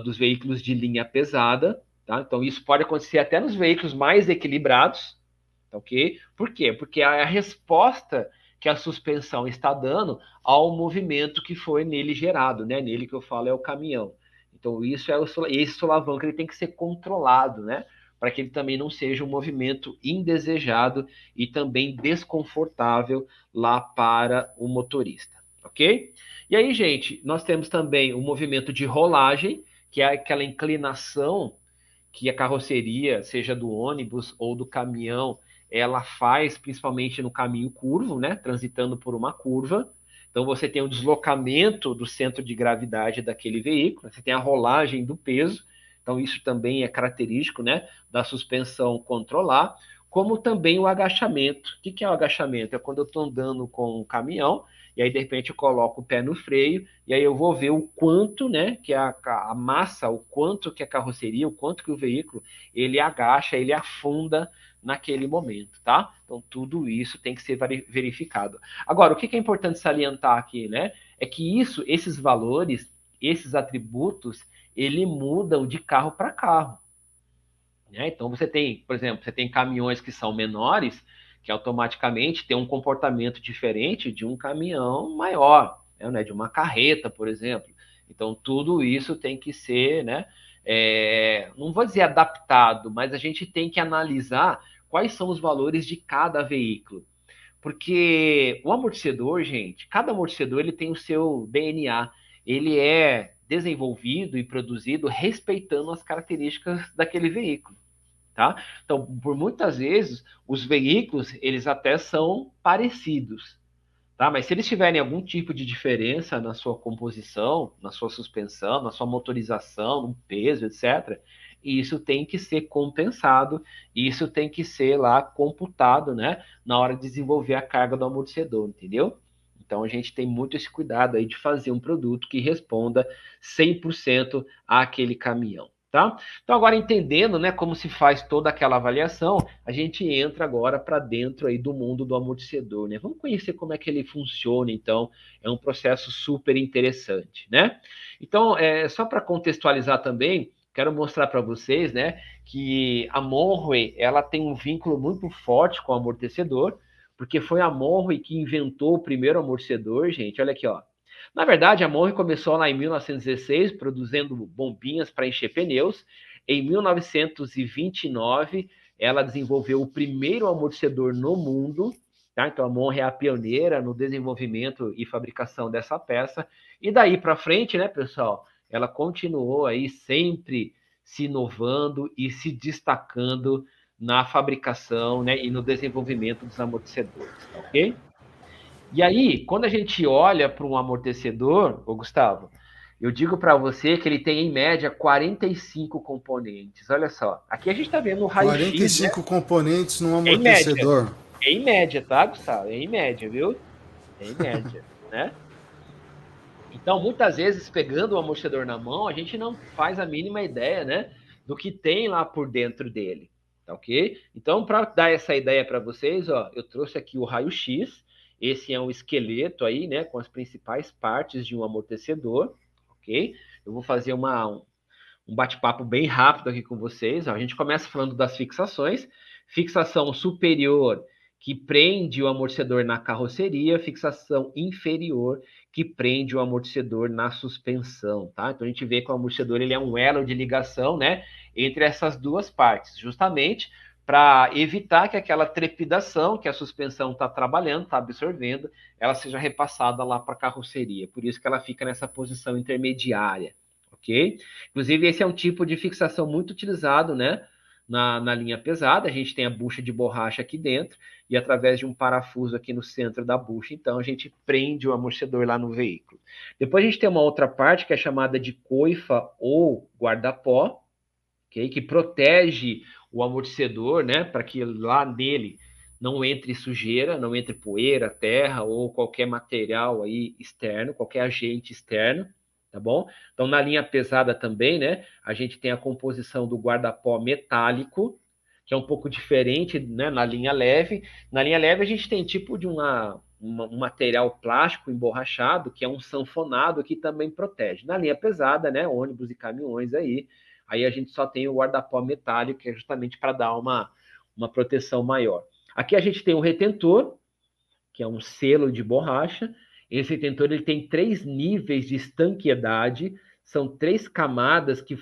dos veículos de linha pesada, tá? Então, isso pode acontecer até nos veículos mais equilibrados, tá ok? Por quê? Porque é a resposta que a suspensão está dando ao movimento que foi nele gerado, né? Nele que eu falo é o caminhão. Então, esse solavanco ele tem que ser controlado, né? Para que ele também não seja um movimento indesejado e também desconfortável lá para o motorista, ok? E aí, gente, nós temos também o movimento de rolagem, que é aquela inclinação que a carroceria, seja do ônibus ou do caminhão, ela faz principalmente no caminho curvo, né? Transitando por uma curva. Então você tem o deslocamento do centro de gravidade daquele veículo, você tem a rolagem do peso. Então isso também é característico, né, da suspensão controlar, como também o agachamento. O que é o agachamento? É quando eu estou andando com um caminhão e aí de repente eu coloco o pé no freio e aí eu vou ver o quanto, né, que a massa, o quanto que a carroceria, o quanto que o veículo, ele agacha, ele afunda naquele momento, tá? Então, tudo isso tem que ser verificado. Agora, o que é importante salientar aqui, né? É que esses valores, esses atributos, ele mudam de carro para carro, né? Então, você tem, por exemplo, você tem caminhões que são menores, que automaticamente tem um comportamento diferente de um caminhão maior, né? De uma carreta, por exemplo. Então, tudo isso tem que ser, né? Não vou dizer adaptado, mas a gente tem que analisar quais são os valores de cada veículo. Porque o amortecedor, gente, cada amortecedor ele tem o seu DNA. Ele é desenvolvido e produzido respeitando as características daquele veículo, tá? Então, por muitas vezes, os veículos, eles até são parecidos, tá? Mas se eles tiverem algum tipo de diferença na sua composição, na sua suspensão, na sua motorização, no peso, etc., isso tem que ser compensado, isso tem que ser lá computado, né, na hora de desenvolver a carga do amortecedor, entendeu? Então a gente tem muito esse cuidado aí de fazer um produto que responda 100% àquele caminhão. Tá? Então, agora entendendo, né, como se faz toda aquela avaliação, a gente entra agora para dentro aí do mundo do amortecedor, né? Vamos conhecer como é que ele funciona, então, é um processo super interessante, né? Então, só para contextualizar também, quero mostrar para vocês, né, que a Monroe, ela tem um vínculo muito forte com o amortecedor, porque foi a Monroe que inventou o primeiro amortecedor, gente, olha aqui, ó. Na verdade, a Monroe começou lá em 1916, produzindo bombinhas para encher pneus. Em 1929, ela desenvolveu o primeiro amortecedor no mundo. Tá? Então, a Monroe é a pioneira no desenvolvimento e fabricação dessa peça. E daí para frente, né, pessoal, ela continuou aí sempre se inovando e se destacando na fabricação, né, e no desenvolvimento dos amortecedores, tá ok? E aí, quando a gente olha para um amortecedor, ô Gustavo, eu digo para você que ele tem, em média, 45 componentes. Olha só, aqui a gente está vendo o raio-x, 45 né? componentes num É em média. amortecedor. É em média, tá, Gustavo? É em média, viu? É em média, né? Então, muitas vezes, pegando o amortecedor na mão, a gente não faz a mínima ideia, né, do que tem lá por dentro dele, tá ok? Então, para dar essa ideia para vocês, ó, eu trouxe aqui o raio-x. Esse é um esqueleto aí, né, com as principais partes de um amortecedor, ok? Eu vou fazer um bate-papo bem rápido aqui com vocês. Ó. A gente começa falando das fixações. Fixação superior, que prende o amortecedor na carroceria. Fixação inferior, que prende o amortecedor na suspensão, tá? Então a gente vê que o amortecedor ele é um elo de ligação, né, entre essas duas partes, justamente para evitar que aquela trepidação que a suspensão está trabalhando, está absorvendo, ela seja repassada lá para a carroceria. Por isso que ela fica nessa posição intermediária, ok? Inclusive, esse é um tipo de fixação muito utilizado, né, na linha pesada. A gente tem a bucha de borracha aqui dentro e através de um parafuso aqui no centro da bucha, então a gente prende o amortecedor lá no veículo. Depois a gente tem uma outra parte que é chamada de coifa ou guarda-pó, okay? Que protege o amortecedor, né, para que lá nele não entre sujeira, não entre poeira, terra ou qualquer material aí externo, qualquer agente externo, tá bom? Então, na linha pesada também, né, a gente tem a composição do guarda-pó metálico, que é um pouco diferente, né, na linha leve. Na linha leve, a gente tem tipo de um material plástico emborrachado, que é um sanfonado, que também protege. Na linha pesada, né, ônibus e caminhões aí a gente só tem o guarda-pó metálico, que é justamente para dar uma proteção maior. Aqui a gente tem o retentor, que é um selo de borracha. Esse retentor ele tem 3 níveis de estanqueidade, são 3 camadas que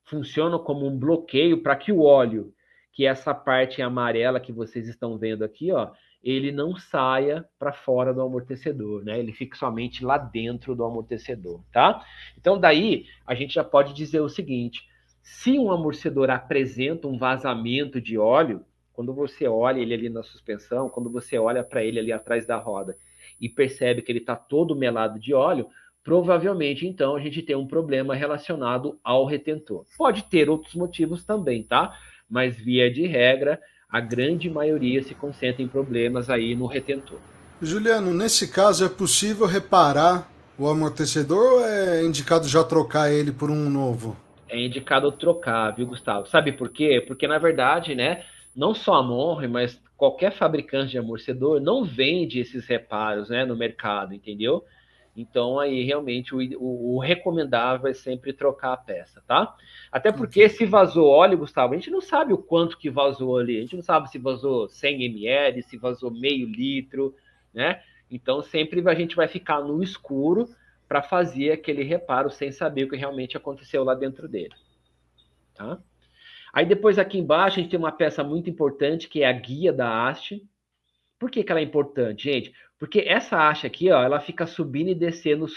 funcionam como um bloqueio para que o óleo, que é essa parte amarela que vocês estão vendo aqui, ó, ele não saia para fora do amortecedor, né? Ele fica somente lá dentro do amortecedor, tá? Então, daí, a gente já pode dizer o seguinte: se um amortecedor apresenta um vazamento de óleo, quando você olha ele ali na suspensão, quando você olha para ele ali atrás da roda e percebe que ele está todo melado de óleo, provavelmente, então, a gente tem um problema relacionado ao retentor. Pode ter outros motivos também, tá? Mas, via de regra, a grande maioria se concentra em problemas aí no retentor. Juliano, nesse caso é possível reparar o amortecedor ou é indicado já trocar ele por um novo? É indicado trocar, viu, Gustavo? Sabe por quê? Porque, na verdade, né, não só a Monre, mas qualquer fabricante de amortecedor não vende esses reparos, né, no mercado, entendeu? Então, aí, realmente, o recomendável é sempre trocar a peça, tá? Até porque se vazou óleo, Gustavo, a gente não sabe o quanto que vazou ali. A gente não sabe se vazou 100 ml, se vazou meio litro, né? Então, sempre a gente vai ficar no escuro para fazer aquele reparo sem saber o que realmente aconteceu lá dentro dele, tá? Aí, depois, aqui embaixo, a gente tem uma peça muito importante, que é a guia da haste. Por que ela é importante, gente? Porque essa haste aqui, ó, ela fica subindo e descendo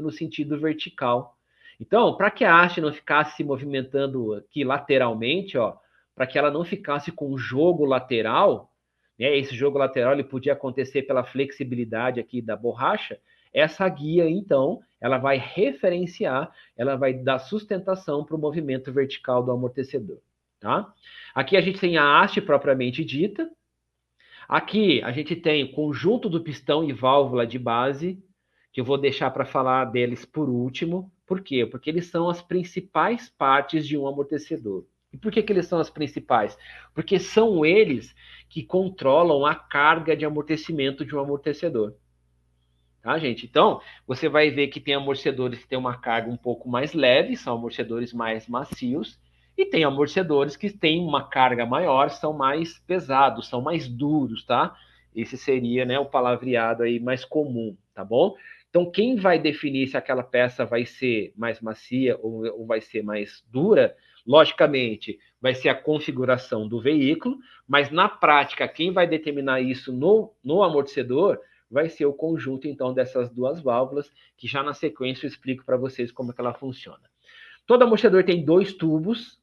no sentido vertical. Então, para que a haste não ficasse se movimentando aqui lateralmente, ó, para que ela não ficasse com jogo lateral, né? Esse jogo lateral ele podia acontecer pela flexibilidade aqui da borracha. Essa guia, então, ela vai referenciar, ela vai dar sustentação para o movimento vertical do amortecedor, tá? Aqui a gente tem a haste propriamente dita. Aqui a gente tem o conjunto do pistão e válvula de base, que eu vou deixar para falar deles por último. Por quê? Porque eles são as principais partes de um amortecedor. E por que eles são as principais? Porque são eles que controlam a carga de amortecimento de um amortecedor. Tá, gente? Então, você vai ver que tem amortecedores que têm uma carga um pouco mais leve, são amortecedores mais macios, e tem amortecedores que têm uma carga maior, são mais pesados, são mais duros, tá? Esse seria, né, o palavreado aí mais comum, tá bom? Então, quem vai definir se aquela peça vai ser mais macia ou vai ser mais dura, logicamente, vai ser a configuração do veículo, mas na prática, quem vai determinar isso no amortecedor vai ser o conjunto, então, dessas duas válvulas, que já na sequência eu explico para vocês como é que ela funciona. Todo amortecedor tem 2 tubos,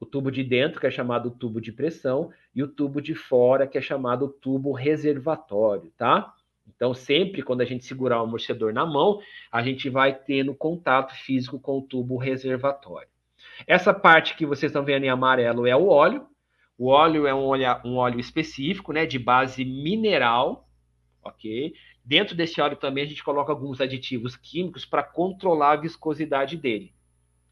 o tubo de dentro, que é chamado tubo de pressão, e o tubo de fora, que é chamado tubo reservatório, tá? Então, sempre quando a gente segurar o amortecedor na mão, a gente vai tendo contato físico com o tubo reservatório. Essa parte que vocês estão vendo em amarelo é o óleo. O óleo é um óleo específico, né, de base mineral, ok? Dentro desse óleo também a gente coloca alguns aditivos químicos para controlar a viscosidade dele,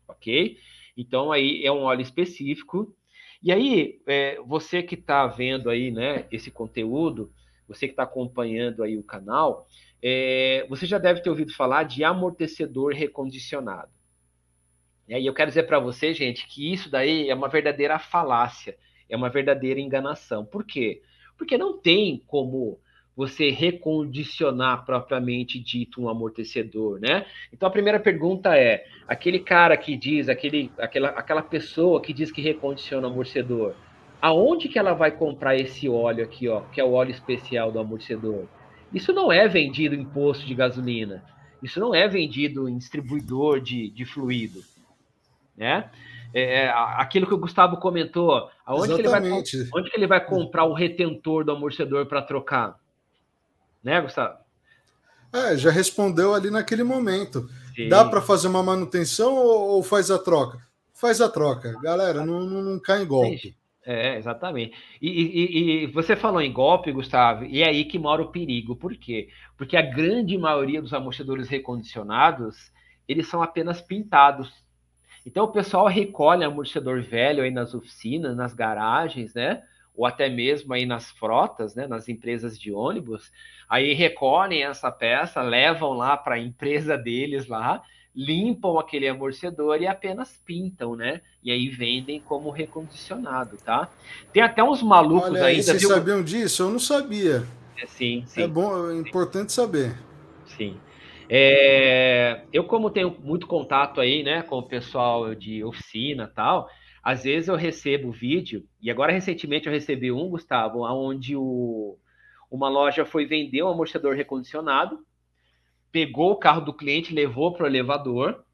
ok? Então, aí é um óleo específico. E aí, você que está vendo aí, né, esse conteúdo, você que está acompanhando aí o canal, você já deve ter ouvido falar de amortecedor recondicionado. E eu quero dizer para você, gente, que isso daí é uma verdadeira falácia, é uma verdadeira enganação. Por quê? Porque não tem como você recondicionar propriamente dito um amortecedor, né? Então a primeira pergunta é: aquele cara que diz, aquela pessoa que diz que recondiciona o amortecedor, aonde que ela vai comprar esse óleo aqui, ó, que é o óleo especial do amortecedor? Isso não é vendido em posto de gasolina, isso não é vendido em distribuidor de fluido, né? Aquilo que o Gustavo comentou, onde que ele vai comprar o retentor do amortecedor para trocar? Né, Gustavo? Já respondeu ali naquele momento. Sim. Dá para fazer uma manutenção ou faz a troca? Faz a troca. Galera, não cai em golpe. Exatamente. E você falou em golpe, Gustavo, e é aí que mora o perigo. Por quê? Porque a grande maioria dos amortecedores recondicionados, eles são apenas pintados. Então, o pessoal recolhe amortecedor velho aí nas oficinas, nas garagens, né? Ou até mesmo aí nas frotas, né? Nas empresas de ônibus. Aí recolhem essa peça, levam lá para a empresa deles lá, limpam aquele amortecedor e apenas pintam, né? E aí vendem como recondicionado, tá? Tem até uns malucos Olha aí, ainda, vocês viu? sabiam disso? Eu não sabia. Sim, É sim. bom, é importante saber. Sim. Eu, como tenho muito contato aí, né, com o pessoal de oficina e tal, às vezes eu recebo vídeo, e agora recentemente eu recebi um, Gustavo, onde uma loja foi vender um amortecedor recondicionado, pegou o carro do cliente, levou para o elevador,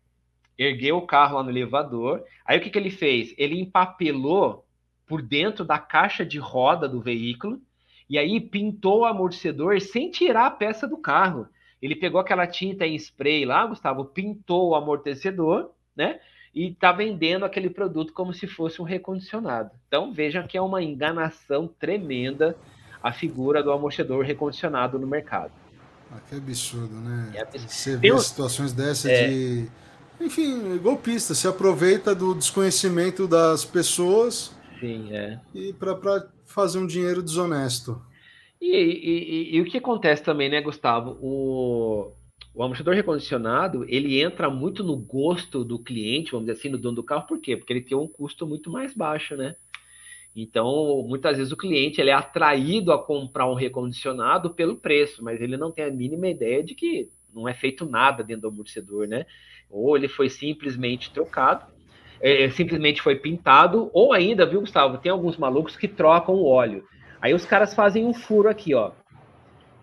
ergueu o carro lá no elevador, aí o que ele fez? Ele empapelou por dentro da caixa de roda do veículo, e aí pintou o amortecedor sem tirar a peça do carro. Ele pegou aquela tinta em spray lá, Gustavo, pintou o amortecedor, né? E está vendendo aquele produto como se fosse um recondicionado. Então vejam que é uma enganação tremenda a figura do amortecedor recondicionado no mercado. Ah, que absurdo, né? É absurdo. Você Tem vê um, situações dessa de. Enfim, golpista, se aproveita do desconhecimento das pessoas sim, é. e para fazer um dinheiro desonesto. E o que acontece também, né, Gustavo? O amortecedor recondicionado, ele entra muito no gosto do cliente, vamos dizer assim, no dono do carro, por quê? Porque ele tem um custo muito mais baixo, né? Então, muitas vezes o cliente ele é atraído a comprar um recondicionado pelo preço, mas ele não tem a mínima ideia de que não é feito nada dentro do amortecedor, né? Ou ele foi simplesmente trocado, simplesmente foi pintado, ou ainda, viu, Gustavo, tem alguns malucos que trocam o óleo. Aí os caras fazem um furo aqui, ó.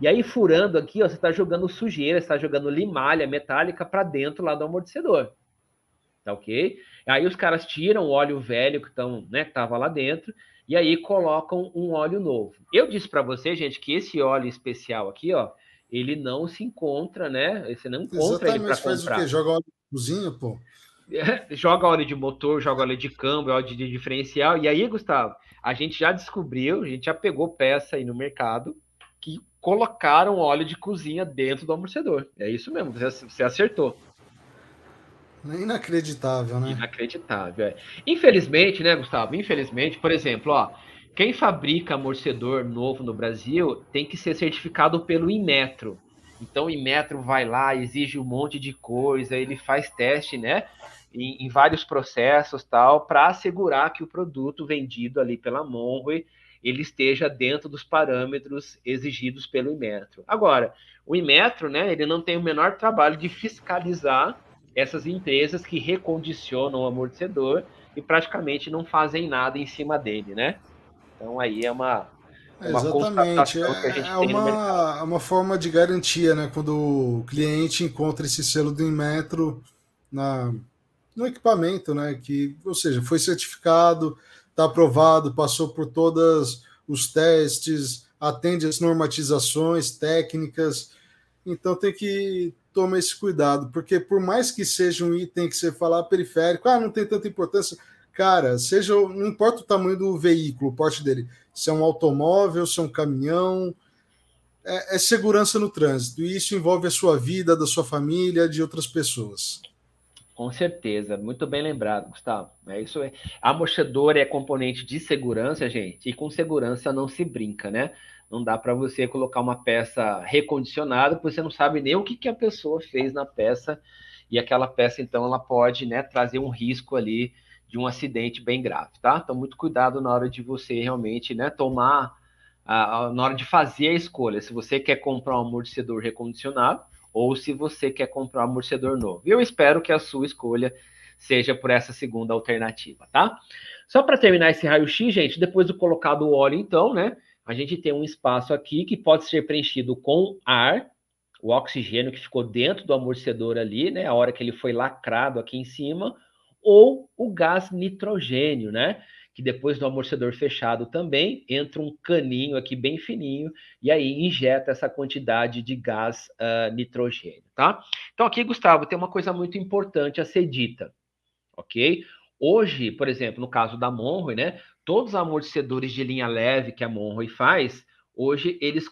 E aí, furando aqui, ó, você está jogando sujeira, você está jogando limalha metálica para dentro lá do amortecedor. Tá ok? Aí os caras tiram o óleo velho que estava lá dentro e aí colocam um óleo novo. Eu disse para você, gente, que esse óleo especial aqui, ó, ele não se encontra, né? Você não encontra ele para Exatamente, faz o quê? comprar. Joga óleo na cozinha, pô? Joga óleo de motor, joga óleo de câmbio, óleo de diferencial. E aí, Gustavo, a gente já descobriu, a gente já pegou peça aí no mercado que colocaram óleo de cozinha dentro do amortecedor. É isso mesmo, você acertou. É inacreditável, né? Inacreditável. É. Infelizmente, né, Gustavo? Infelizmente, por exemplo, ó, quem fabrica amortecedor novo no Brasil tem que ser certificado pelo Inmetro. Então, o Inmetro vai lá, exige um monte de coisa, ele faz teste, né, em vários processos, tal, para assegurar que o produto vendido ali pela Monroe ele esteja dentro dos parâmetros exigidos pelo Inmetro. Agora, o Inmetro, né, ele não tem o menor trabalho de fiscalizar essas empresas que recondicionam o amortecedor e praticamente não fazem nada em cima dele, né? Então aí é uma Exatamente. constatação que a É gente tem no mercado. uma forma de garantia, né? Quando o cliente encontra esse selo do Inmetro na, no equipamento, né? Que, ou seja, foi certificado, está aprovado, passou por todos os testes, atende às normatizações técnicas. Então tem que tomar esse cuidado, porque por mais que seja um item que você falar periférico, não tem tanta importância, cara, seja, não importa o tamanho do veículo, o porte dele, se é um automóvel, se é um caminhão, é segurança no trânsito, e isso envolve a sua vida, da sua família, de outras pessoas. Com certeza, muito bem lembrado, Gustavo. É isso aí. Amortecedor é componente de segurança, gente, e com segurança não se brinca, né? Não dá para você colocar uma peça recondicionada, porque você não sabe nem o que a pessoa fez na peça, e aquela peça, então, ela pode, né, trazer um risco ali de um acidente bem grave, tá? Então, muito cuidado na hora de você realmente, né, tomar, na hora de fazer a escolha, se você quer comprar um amortecedor recondicionado, ou se você quer comprar um amortecedor novo. E eu espero que a sua escolha seja por essa segunda alternativa, tá? Só para terminar esse raio-x, gente, depois de colocado o óleo, então, né, a gente tem um espaço aqui que pode ser preenchido com ar, o oxigênio que ficou dentro do amortecedor ali, né, a hora que ele foi lacrado aqui em cima, ou o gás nitrogênio, né, que depois do amortecedor fechado também entra um caninho aqui bem fininho e aí injeta essa quantidade de gás nitrogênio, tá? Então aqui, Gustavo, tem uma coisa muito importante a ser dita, ok? Hoje, por exemplo, no caso da Monroe, né, todos os amortecedores de linha leve que a Monroe faz, hoje eles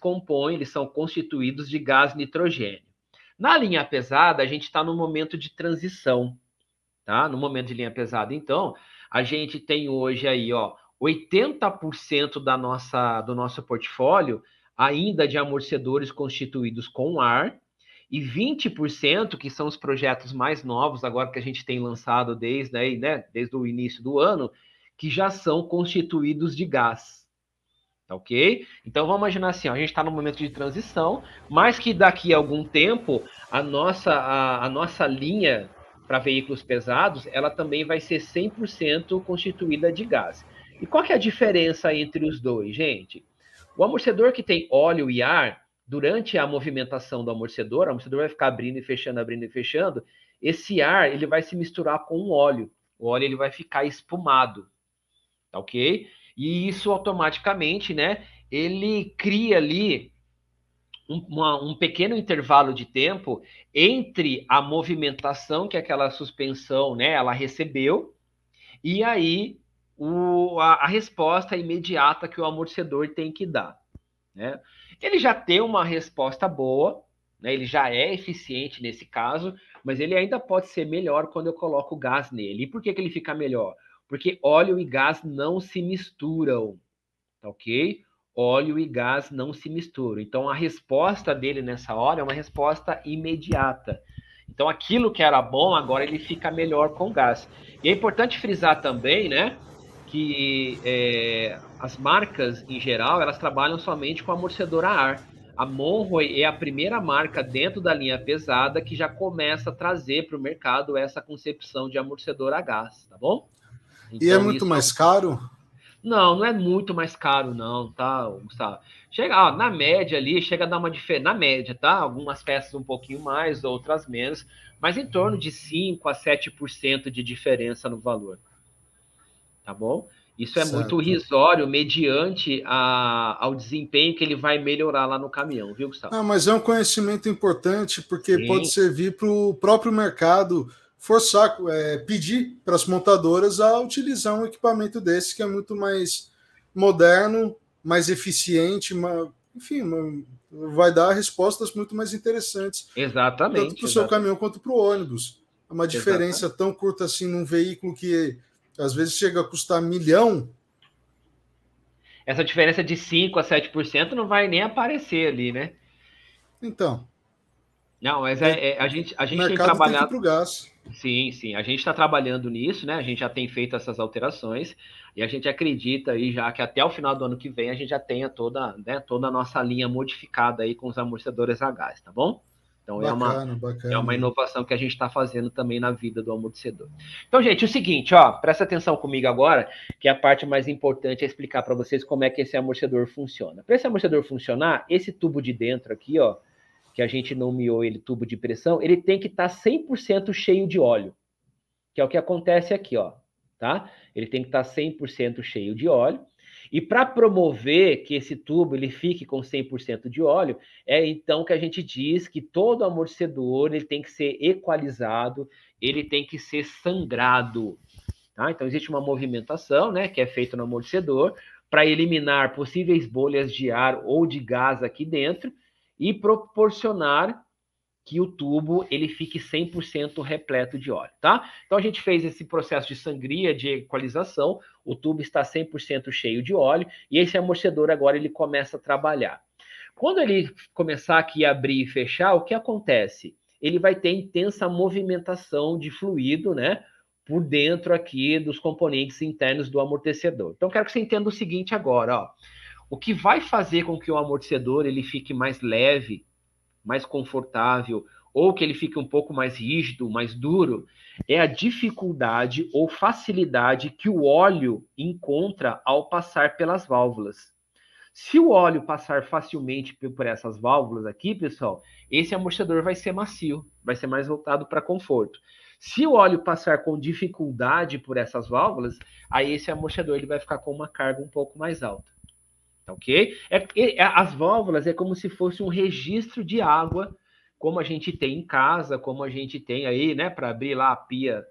são constituídos de gás nitrogênio. Na linha pesada, a gente está no momento de transição, tá? No momento de linha pesada. Então, a gente tem hoje aí, ó, 80% do nosso portfólio ainda de amortecedores constituídos com ar, e 20%, que são os projetos mais novos, agora que a gente tem lançado desde aí, né, desde o início do ano, que já são constituídos de gás. Tá ok? Então vamos imaginar assim, ó, a gente está no momento de transição, mas que daqui a algum tempo a nossa linha para veículos pesados, ela também vai ser 100% constituída de gás. E qual que é a diferença entre os dois, gente? O amortecedor que tem óleo e ar, durante a movimentação do amortecedor, o amortecedor vai ficar abrindo e fechando, esse ar ele vai se misturar com o óleo. O óleo ele vai ficar espumado, tá ok? E isso automaticamente, né, ele cria ali um pequeno intervalo de tempo entre a movimentação que aquela suspensão, né, ela recebeu, e aí a resposta imediata que o amortecedor tem que dar, né? Ele já tem uma resposta boa, né, ele já é eficiente nesse caso, mas ele ainda pode ser melhor quando eu coloco gás nele. E por que ele fica melhor? Porque óleo e gás não se misturam, tá ok? Óleo e gás não se misturam. Então, a resposta dele nessa hora é uma resposta imediata. Então, aquilo que era bom, agora ele fica melhor com gás. E é importante frisar também, né, que as marcas, em geral, elas trabalham somente com amortecedor a ar. A Monroe é a primeira marca dentro da linha pesada que já começa a trazer para o mercado essa concepção de amortecedor a gás, tá bom? E é Então, muito isso mais caro? não é muito mais caro, não, tá, Gustavo? Chega, ó, na média ali, chega a dar uma diferença, na média, tá? Algumas peças um pouquinho mais, outras menos, mas em torno de 5 a 7% de diferença no valor, tá bom? Isso é muito Certo. risório mediante ao desempenho que ele vai melhorar lá no caminhão, viu, Gustavo? Ah, mas é um conhecimento importante porque pode Sim, servir para o próprio mercado forçar, pedir para as montadoras a utilizar um equipamento desse que é muito mais moderno, mais eficiente, enfim, vai dar respostas muito mais interessantes, tanto para exatamente, o seu exatamente, caminhão quanto para o ônibus. É uma diferença exatamente. tão curta assim num veículo que às vezes chega a custar 1 milhão. Essa diferença de 5 a 7% não vai nem aparecer ali, né? Então, Não, mas a o gente tem mercado tem que ir trabalhado. para o gás. Sim, sim. A gente está trabalhando nisso, né? A gente já tem feito essas alterações e a gente acredita aí já que até o final do ano que vem a gente já tenha toda, né, toda a nossa linha modificada aí com os amortecedores a gás, tá bom? Então Bacana, é uma bacana. inovação que a gente está fazendo também na vida do amortecedor. Então, gente, o seguinte, ó, presta atenção comigo agora, que a parte mais importante é explicar para vocês como é que esse amortecedor funciona. Para esse amortecedor funcionar, esse tubo de dentro aqui, ó, que a gente nomeou ele tubo de pressão, ele tem que estar 100% cheio de óleo, que é o que acontece aqui, ó, tá? Ele tem que estar 100% cheio de óleo. E para promover que esse tubo ele fique com 100% de óleo, é então que a gente diz que todo amortecedor ele tem que ser equalizado, ele tem que ser sangrado, tá? Então existe uma movimentação, né, que é feita no amortecedor para eliminar possíveis bolhas de ar ou de gás aqui dentro e proporcionar que o tubo ele fique 100% repleto de óleo, tá? Então a gente fez esse processo de sangria, de equalização, o tubo está 100% cheio de óleo e esse amortecedor agora ele começa a trabalhar. Quando ele começar aqui a abrir e fechar, o que acontece? Ele vai ter intensa movimentação de fluido, né? Por dentro aqui dos componentes internos do amortecedor. Então quero que você entenda o seguinte agora, ó. O que vai fazer com que o amortecedor ele fique mais leve, mais confortável, ou que ele fique um pouco mais rígido, mais duro, é a dificuldade ou facilidade que o óleo encontra ao passar pelas válvulas. Se o óleo passar facilmente por essas válvulas aqui, pessoal, esse amortecedor vai ser macio, vai ser mais voltado para conforto. Se o óleo passar com dificuldade por essas válvulas, aí esse amortecedor ele vai ficar com uma carga um pouco mais alta. Tá ok? As válvulas é como se fosse um registro de água, como a gente tem em casa, como a gente tem aí, né, para abrir lá a pia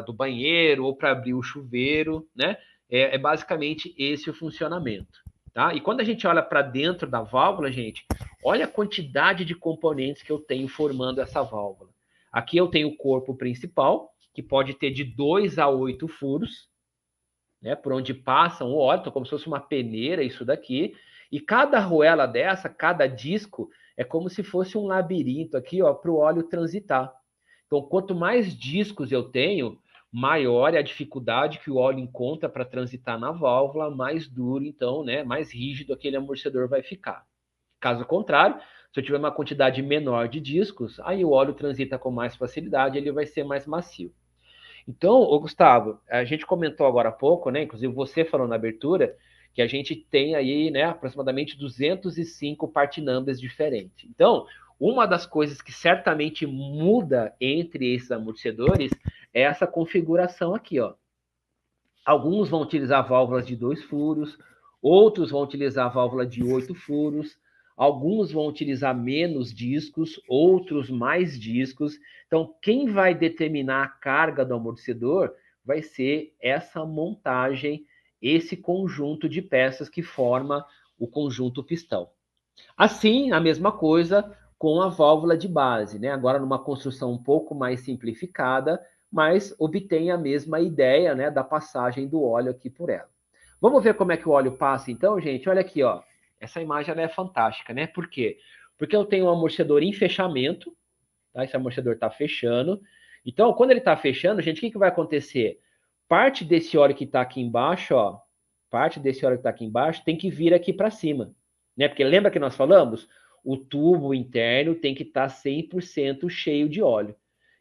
do banheiro ou para abrir o chuveiro, né? É basicamente esse o funcionamento. tá? E quando a gente olha para dentro da válvula, gente, olha a quantidade de componentes que eu tenho formando essa válvula. Aqui eu tenho o corpo principal, que pode ter de 2 a 8 furos, né, por onde passam o óleo, então como se fosse uma peneira isso daqui, e cada arruela dessa, cada disco, é como se fosse um labirinto aqui, ó, para o óleo transitar. Então, quanto mais discos eu tenho, maior é a dificuldade que o óleo encontra para transitar na válvula, mais duro, então, né, mais rígido aquele amortecedor vai ficar. Caso contrário, se eu tiver uma quantidade menor de discos, aí o óleo transita com mais facilidade, ele vai ser mais macio. Então, ô Gustavo, a gente comentou agora há pouco, né? Inclusive você falou na abertura, que a gente tem aí, né, aproximadamente 205 part numbers diferentes. Então, uma das coisas que certamente muda entre esses amortecedores é essa configuração aqui, ó. Alguns vão utilizar válvulas de 2 furos, outros vão utilizar válvula de 8 furos, alguns vão utilizar menos discos, outros mais discos. Então, quem vai determinar a carga do amortecedor vai ser essa montagem, esse conjunto de peças que forma o conjunto pistão. Assim, a mesma coisa com a válvula de base, né? Agora numa construção um pouco mais simplificada, mas obtém a mesma ideia, né, da passagem do óleo aqui por ela. Vamos ver como é que o óleo passa então, gente? Olha aqui, ó. Essa imagem ela é fantástica, né? Por quê? Porque eu tenho um amortecedor em fechamento, tá? Esse amortecedor está fechando. Então, quando ele está fechando, gente, o que vai acontecer? Parte desse óleo que está aqui embaixo, ó, parte desse óleo que está aqui embaixo tem que vir aqui para cima, né? Porque lembra que nós falamos? O tubo interno tem que estar 100% cheio de óleo.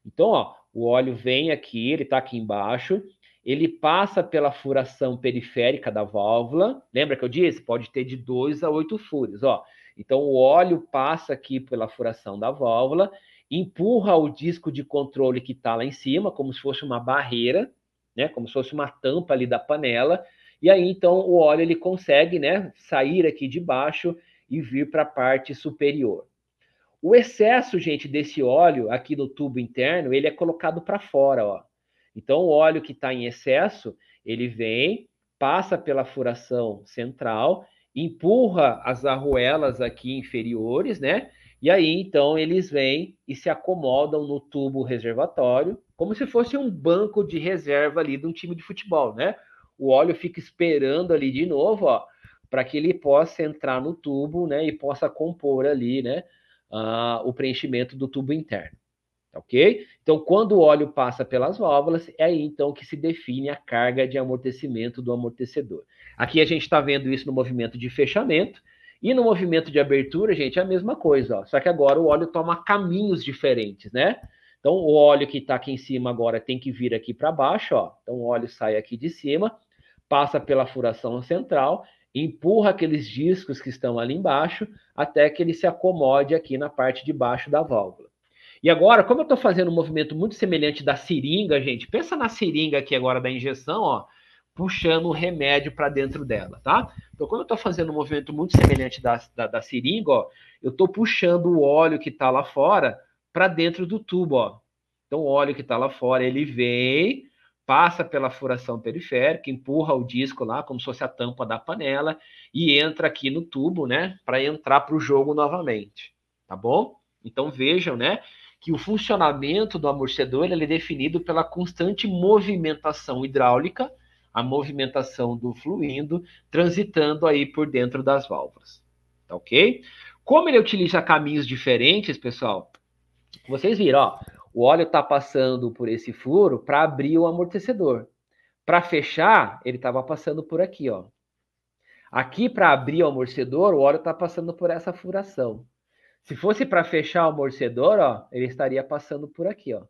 Então, ó, o óleo vem aqui, ele está aqui embaixo, ele passa pela furação periférica da válvula. Lembra que eu disse? Pode ter de 2 a 8 furos, ó. Então, o óleo passa aqui pela furação da válvula, empurra o disco de controle que está lá em cima, como se fosse uma barreira, né? Como se fosse uma tampa ali da panela. E aí, então, o óleo ele consegue, né, sair aqui de baixo e vir para a parte superior. O excesso, gente, desse óleo aqui no tubo interno, ele é colocado para fora, ó. Então, o óleo que está em excesso, ele vem, passa pela furação central, empurra as arruelas aqui inferiores, né? E aí, então, eles vêm e se acomodam no tubo reservatório, como se fosse um banco de reserva ali de um time de futebol, né? O óleo fica esperando ali de novo, ó, para que ele possa entrar no tubo, né? E possa compor ali, né? O preenchimento do tubo interno, ok? Então, quando o óleo passa pelas válvulas, é aí então que se define a carga de amortecimento do amortecedor. Aqui a gente está vendo isso no movimento de fechamento, e no movimento de abertura, gente, é a mesma coisa, ó. Só que agora o óleo toma caminhos diferentes, né? Então, o óleo que está aqui em cima agora tem que vir aqui para baixo, ó. Então, o óleo sai aqui de cima, passa pela furação central, empurra aqueles discos que estão ali embaixo, até que ele se acomode aqui na parte de baixo da válvula. E agora, como eu estou fazendo um movimento muito semelhante da seringa, gente, pensa na seringa aqui agora da injeção, ó, puxando o remédio para dentro dela, tá? Então, quando eu estou fazendo um movimento muito semelhante da seringa, ó, eu estou puxando o óleo que está lá fora para dentro do tubo, ó. Então, o óleo que está lá fora, ele vem, passa pela furação periférica, empurra o disco lá, como se fosse a tampa da panela, e entra aqui no tubo, né, para entrar para o jogo novamente, tá bom? Então, vejam, né, que o funcionamento do amortecedor ele é definido pela constante movimentação hidráulica, a movimentação do fluido transitando aí por dentro das válvulas, tá ok? Como ele utiliza caminhos diferentes, pessoal, vocês viram, ó, o óleo está passando por esse furo para abrir o amortecedor. Para fechar, ele estava passando por aqui, ó. Aqui, para abrir o amortecedor, o óleo está passando por essa furação. Se fosse para fechar o amortecedor, ó, ele estaria passando por aqui, ó.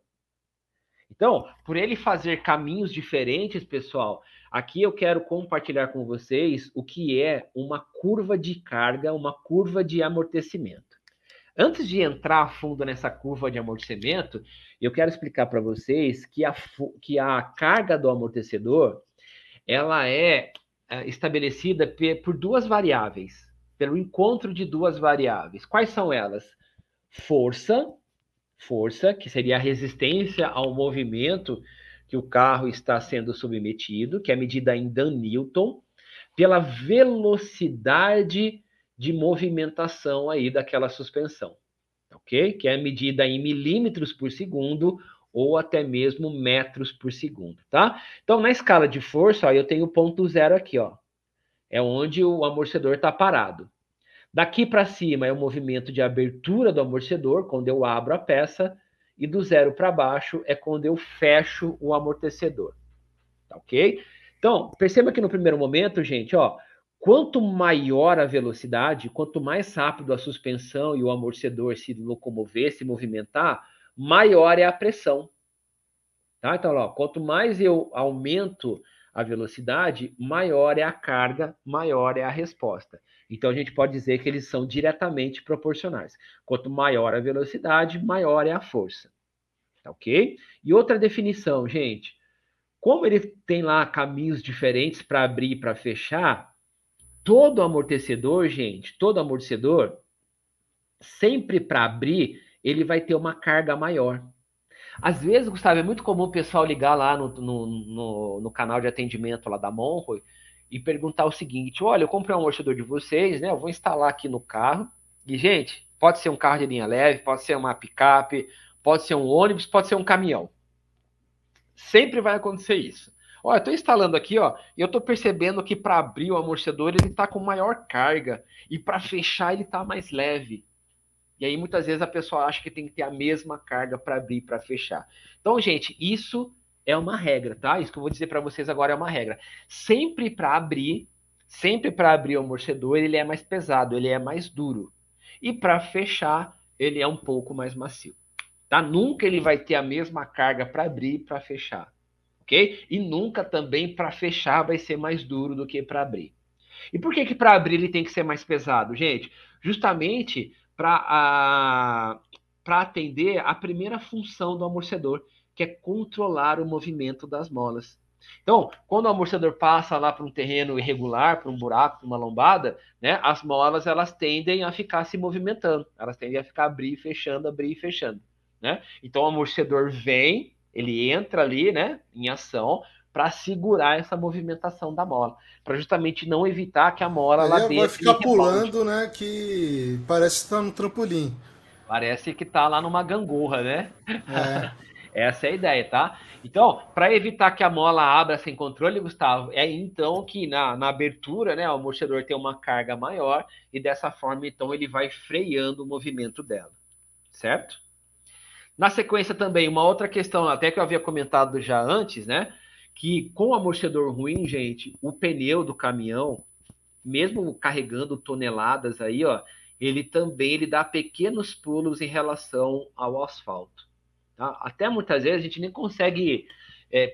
Então, por ele fazer caminhos diferentes, pessoal, aqui eu quero compartilhar com vocês o que é uma curva de carga, uma curva de amortecimento. Antes de entrar a fundo nessa curva de amortecimento, eu quero explicar para vocês que a carga do amortecedor ela é estabelecida por duas variáveis, pelo encontro de duas variáveis. Quais são elas? Força, que seria a resistência ao movimento que o carro está sendo submetido, que é medida em Dan Newton, pela velocidade de movimentação aí daquela suspensão, ok? Que é medida em milímetros por segundo ou até mesmo metros por segundo, tá? Então, na escala de força, ó, eu tenho o ponto zero aqui, ó. É onde o amortecedor está parado. Daqui para cima é o movimento de abertura do amortecedor, quando eu abro a peça, e do zero para baixo é quando eu fecho o amortecedor, tá ok? Então, perceba que no primeiro momento, gente, ó, quanto maior a velocidade, quanto mais rápido a suspensão e o amortecedor se locomover, se movimentar, maior é a pressão. Tá? Então, ó, quanto mais eu aumento a velocidade, maior é a carga, maior é a resposta. Então, a gente pode dizer que eles são diretamente proporcionais. Quanto maior a velocidade, maior é a força. Tá ok? E outra definição, gente. Como ele tem lá caminhos diferentes para abrir e para fechar, todo amortecedor, gente, todo amortecedor, sempre para abrir, ele vai ter uma carga maior. Às vezes, Gustavo, é muito comum o pessoal ligar lá no canal de atendimento lá da Monroe e perguntar o seguinte: olha, eu comprei um amortecedor de vocês, né? Eu vou instalar aqui no carro. E, gente, pode ser um carro de linha leve, pode ser uma picape, pode ser um ônibus, pode ser um caminhão. Sempre vai acontecer isso. Olha, eu estou instalando aqui, ó, e eu estou percebendo que para abrir o amortecedor ele está com maior carga e para fechar ele está mais leve. E aí, muitas vezes, a pessoa acha que tem que ter a mesma carga para abrir e para fechar. Então, gente, isso é uma regra, tá? Isso que eu vou dizer para vocês agora é uma regra. Sempre para abrir o amortecedor, ele é mais pesado, ele é mais duro. E para fechar, ele é um pouco mais macio. Tá? Nunca ele vai ter a mesma carga para abrir e para fechar. Ok? E nunca também para fechar vai ser mais duro do que para abrir. E por que para abrir ele tem que ser mais pesado, gente? Justamente para atender a primeira função do amortecedor, que é controlar o movimento das molas. Então, quando o amortecedor passa lá para um terreno irregular, para um buraco, para uma lombada, né, as molas elas tendem a ficar se movimentando, elas tendem a ficar abrir e fechando, né? Então, o amortecedor vem, ele entra ali, né, em ação, para segurar essa movimentação da mola, para justamente não evitar que a mola lá Aí vai dentro ficar rebolte. pulando, né? Que parece que tá no trampolim. Parece que tá lá numa gangorra, né? É. Essa é a ideia, tá? Então, para evitar que a mola abra sem controle, Gustavo, é então que na abertura, né, o amortecedor tem uma carga maior e dessa forma, então, ele vai freando o movimento dela, certo? Na sequência também, uma outra questão, até que eu havia comentado já antes, né? Que com o amortecedor ruim, gente, o pneu do caminhão, mesmo carregando toneladas aí, ó, ele dá pequenos pulos em relação ao asfalto. Tá? Até muitas vezes a gente nem consegue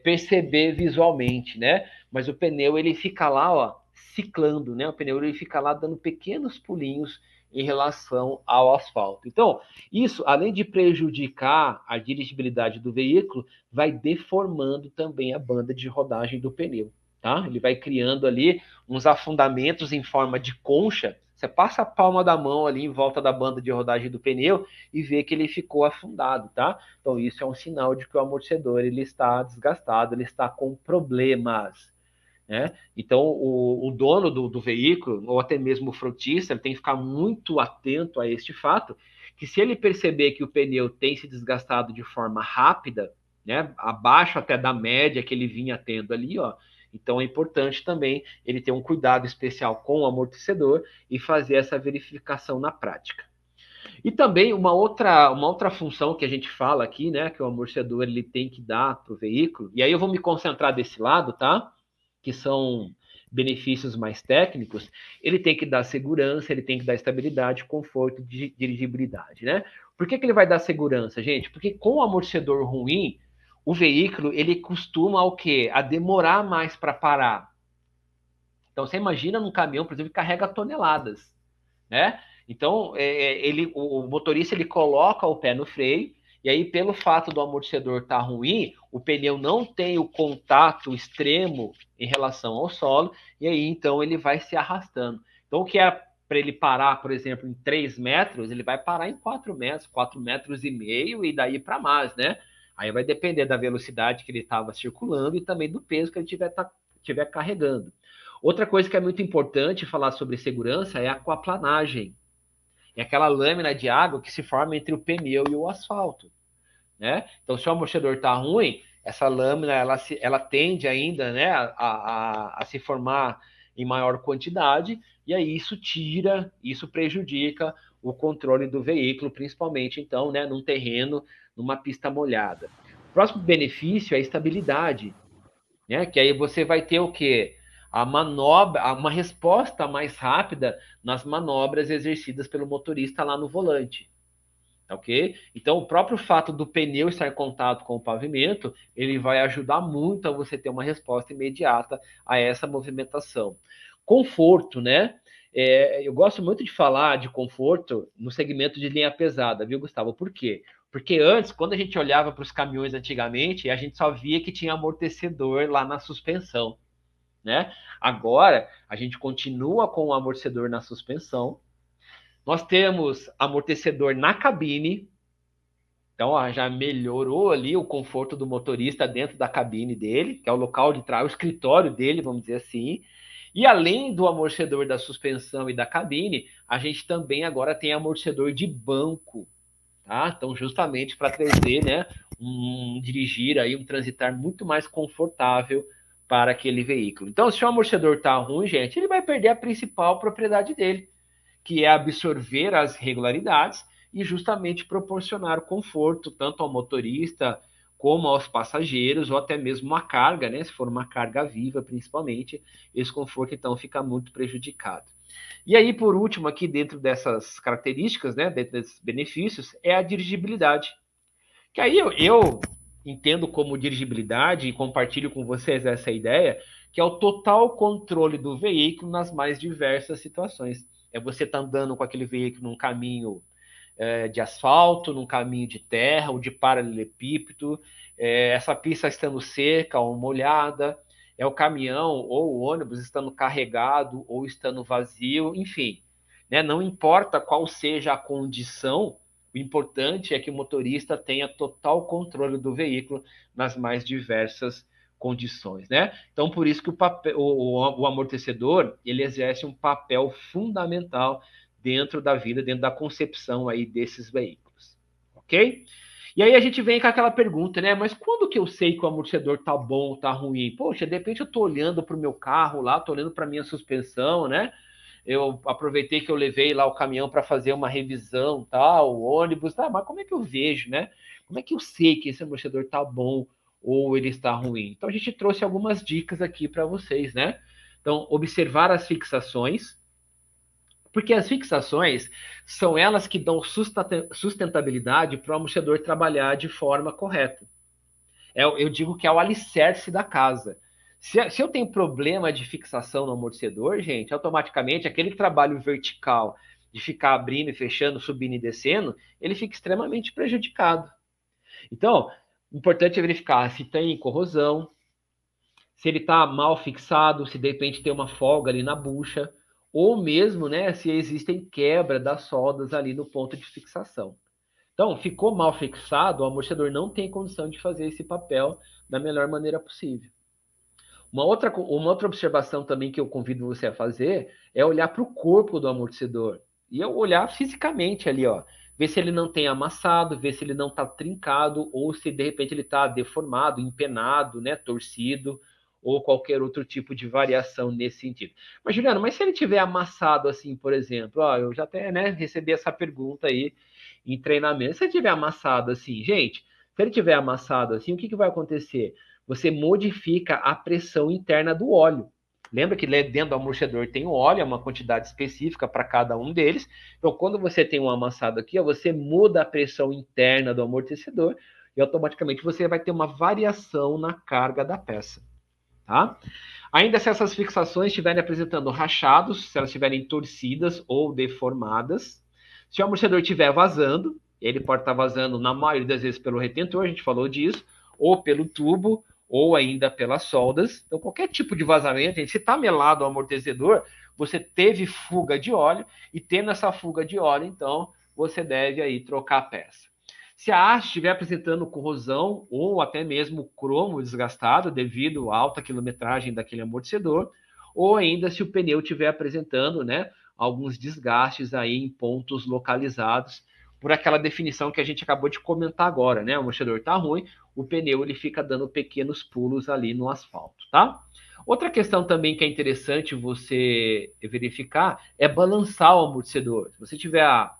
perceber visualmente, né? Mas o pneu ele fica lá, ó, ciclando, né? O pneu ele fica lá dando pequenos pulinhos em relação ao asfalto. Então, isso, além de prejudicar a dirigibilidade do veículo, vai deformando também a banda de rodagem do pneu. Tá? Ele vai criando ali uns afundamentos em forma de concha. Você passa a palma da mão ali em volta da banda de rodagem do pneu e vê que ele ficou afundado, tá? Então isso é um sinal de que o amortecedor ele está desgastado, ele está com problemas, né? Então o dono do veículo ou até mesmo o frotista ele tem que ficar muito atento a este fato, que se ele perceber que o pneu tem se desgastado de forma rápida, né, abaixo até da média que ele vinha tendo ali, ó, então é importante também ele ter um cuidado especial com o amortecedor e fazer essa verificação na prática. E também uma outra função que a gente fala aqui, né, que o amortecedor ele tem que dar para o veículo, e aí eu vou me concentrar desse lado, tá? Que são benefícios mais técnicos, ele tem que dar segurança, ele tem que dar estabilidade, conforto e dirigibilidade, né? Por que ele vai dar segurança, gente? Porque com o amortecedor ruim, o veículo ele costuma o quê? A demorar mais para parar. Então você imagina num caminhão, por exemplo, que carrega toneladas, né? Então o motorista ele coloca o pé no freio e aí pelo fato do amortecedor estar ruim, o pneu não tem o contato extremo em relação ao solo e aí então ele vai se arrastando. Então o que é para ele parar, por exemplo, em 3 metros, ele vai parar em 4 metros, 4 metros e meio e daí para mais, né? Aí vai depender da velocidade que ele estava circulando e também do peso que ele estiver carregando. Outra coisa que é muito importante falar sobre segurança é a aquaplanagem. É aquela lâmina de água que se forma entre o pneu e o asfalto, né? Então, se o amortecedor está ruim, essa lâmina ela tende ainda, né, a se formar em maior quantidade, e aí isso prejudica o controle do veículo, principalmente, então, né, num terreno, numa pista molhada. O próximo benefício é a estabilidade, né? Que aí você vai ter o quê? A manobra, uma resposta mais rápida nas manobras exercidas pelo motorista lá no volante. Ok? Então, o próprio fato do pneu estar em contato com o pavimento, ele vai ajudar muito a você ter uma resposta imediata a essa movimentação. Conforto, né? Eu gosto muito de falar de conforto no segmento de linha pesada, viu, Gustavo? Por quê? Porque antes, quando a gente olhava para os caminhões antigamente, a gente só via que tinha amortecedor lá na suspensão, né? Agora, a gente continua com o amortecedor na suspensão, nós temos amortecedor na cabine, então já melhorou ali o conforto do motorista dentro da cabine dele, que é o local de trabalho, o escritório dele, vamos dizer assim. E além do amortecedor da suspensão e da cabine, a gente também agora tem amortecedor de banco, tá? Então, justamente para trazer, né, dirigir aí, um transitar muito mais confortável para aquele veículo. Então, se o amortecedor está ruim, gente, ele vai perder a principal propriedade dele, que é absorver as regularidades e justamente proporcionar conforto tanto ao motorista como aos passageiros, ou até mesmo uma carga, né? Se for uma carga viva, principalmente, esse conforto então fica muito prejudicado. E aí, por último, aqui dentro dessas características, né, dentro desses benefícios, é a dirigibilidade. Que aí eu entendo como dirigibilidade e compartilho com vocês essa ideia, que é o total controle do veículo nas mais diversas situações. É você estar andando com aquele veículo num caminho de asfalto, num caminho de terra ou de paralelepípedo, essa pista estando seca ou molhada, é o caminhão ou o ônibus estando carregado ou estando vazio, enfim, né? Não importa qual seja a condição, o importante é que o motorista tenha total controle do veículo nas mais diversas condições, né? Então, por isso que o amortecedor, ele exerce um papel fundamental dentro da vida, dentro da concepção aí desses veículos, ok? E aí a gente vem com aquela pergunta, né? Mas quando que eu sei que o amortecedor tá bom ou tá ruim? Poxa, de repente eu tô olhando para o meu carro lá, tô olhando para minha suspensão, né? Eu aproveitei que eu levei lá o caminhão para fazer uma revisão, tal, o ônibus, tá? Mas como é que eu vejo, né? Como é que eu sei que esse amortecedor tá bom ou ele está ruim? Então a gente trouxe algumas dicas aqui para vocês, né? Então, observar as fixações, porque as fixações são elas que dão sustentabilidade para o amortecedor trabalhar de forma correta. Eu digo que é o alicerce da casa. Se eu tenho problema de fixação no amortecedor, gente, automaticamente aquele trabalho vertical de ficar abrindo e fechando, subindo e descendo, ele fica extremamente prejudicado. Então, o importante é verificar se tem corrosão, se ele está mal fixado, se de repente tem uma folga ali na bucha, ou mesmo, né, se existem quebra das soldas ali no ponto de fixação. Então, ficou mal fixado, o amortecedor não tem condição de fazer esse papel da melhor maneira possível. Uma outra observação também que eu convido você a fazer é olhar para o corpo do amortecedor. E eu olhar fisicamente ali, ó. Ver se ele não tem amassado, ver se ele não está trincado, ou se de repente ele está deformado, empenado, né, torcido, ou qualquer outro tipo de variação nesse sentido. Mas, Juliano, mas se ele tiver amassado assim, por exemplo, ó, eu já até, né, recebi essa pergunta aí em treinamento. Se ele tiver amassado assim, gente, se ele tiver amassado assim, o que vai acontecer? Você modifica a pressão interna do óleo. Lembra que dentro do amortecedor tem o óleo, é uma quantidade específica para cada um deles. Então, quando você tem um amassado aqui, ó, você muda a pressão interna do amortecedor e automaticamente você vai ter uma variação na carga da peça. Tá? Ainda se essas fixações estiverem apresentando rachados, se elas estiverem torcidas ou deformadas, se o amortecedor estiver vazando, ele pode estar vazando na maioria das vezes pelo retentor, a gente falou disso, ou pelo tubo, ou ainda pelas soldas. Então, qualquer tipo de vazamento, se está melado o amortecedor, você teve fuga de óleo, e tendo essa fuga de óleo, então, você deve aí trocar a peça. Se a haste estiver apresentando corrosão ou até mesmo cromo desgastado devido à alta quilometragem daquele amortecedor, ou ainda se o pneu estiver apresentando, né, alguns desgastes aí em pontos localizados, por aquela definição que a gente acabou de comentar agora, né? O amortecedor está ruim, o pneu ele fica dando pequenos pulos ali no asfalto, tá? Outra questão também que é interessante você verificar é balançar o amortecedor. Se você tiver a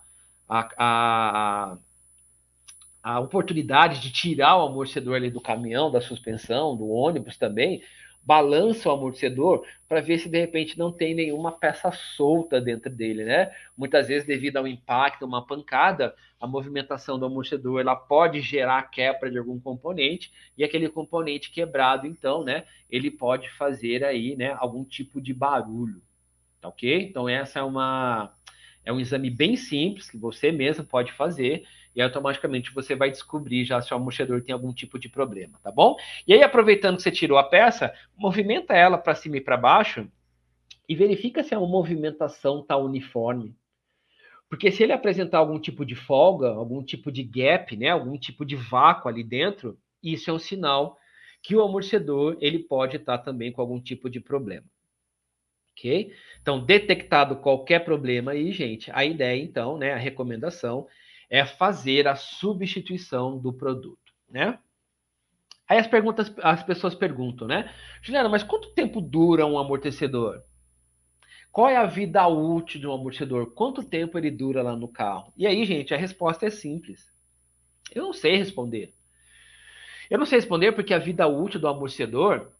oportunidade de tirar o amortecedor ali do caminhão, da suspensão, do ônibus também, balança o amortecedor para ver se de repente não tem nenhuma peça solta dentro dele, né? Muitas vezes, devido ao impacto, uma pancada, a movimentação do amortecedor ela pode gerar quebra de algum componente e aquele componente quebrado, então, né? Ele pode fazer aí, né? Algum tipo de barulho, tá ok? Então essa é um exame bem simples que você mesmo pode fazer e automaticamente você vai descobrir já se o amortecedor tem algum tipo de problema, tá bom? E aí, aproveitando que você tirou a peça, movimenta ela para cima e para baixo e verifica se a movimentação está uniforme. Porque se ele apresentar algum tipo de folga, algum tipo de gap, né, algum tipo de vácuo ali dentro, isso é um sinal que o amortecedor ele pode estar também com algum tipo de problema. Ok? Então, detectado qualquer problema aí, gente, a ideia, então, né, a recomendação é fazer a substituição do produto, né? Aí as pessoas perguntam, né? Juliana, mas quanto tempo dura um amortecedor? Qual é a vida útil de um amortecedor? Quanto tempo ele dura lá no carro? E aí, gente, a resposta é simples. Eu não sei responder. Eu não sei responder porque a vida útil do amortecedor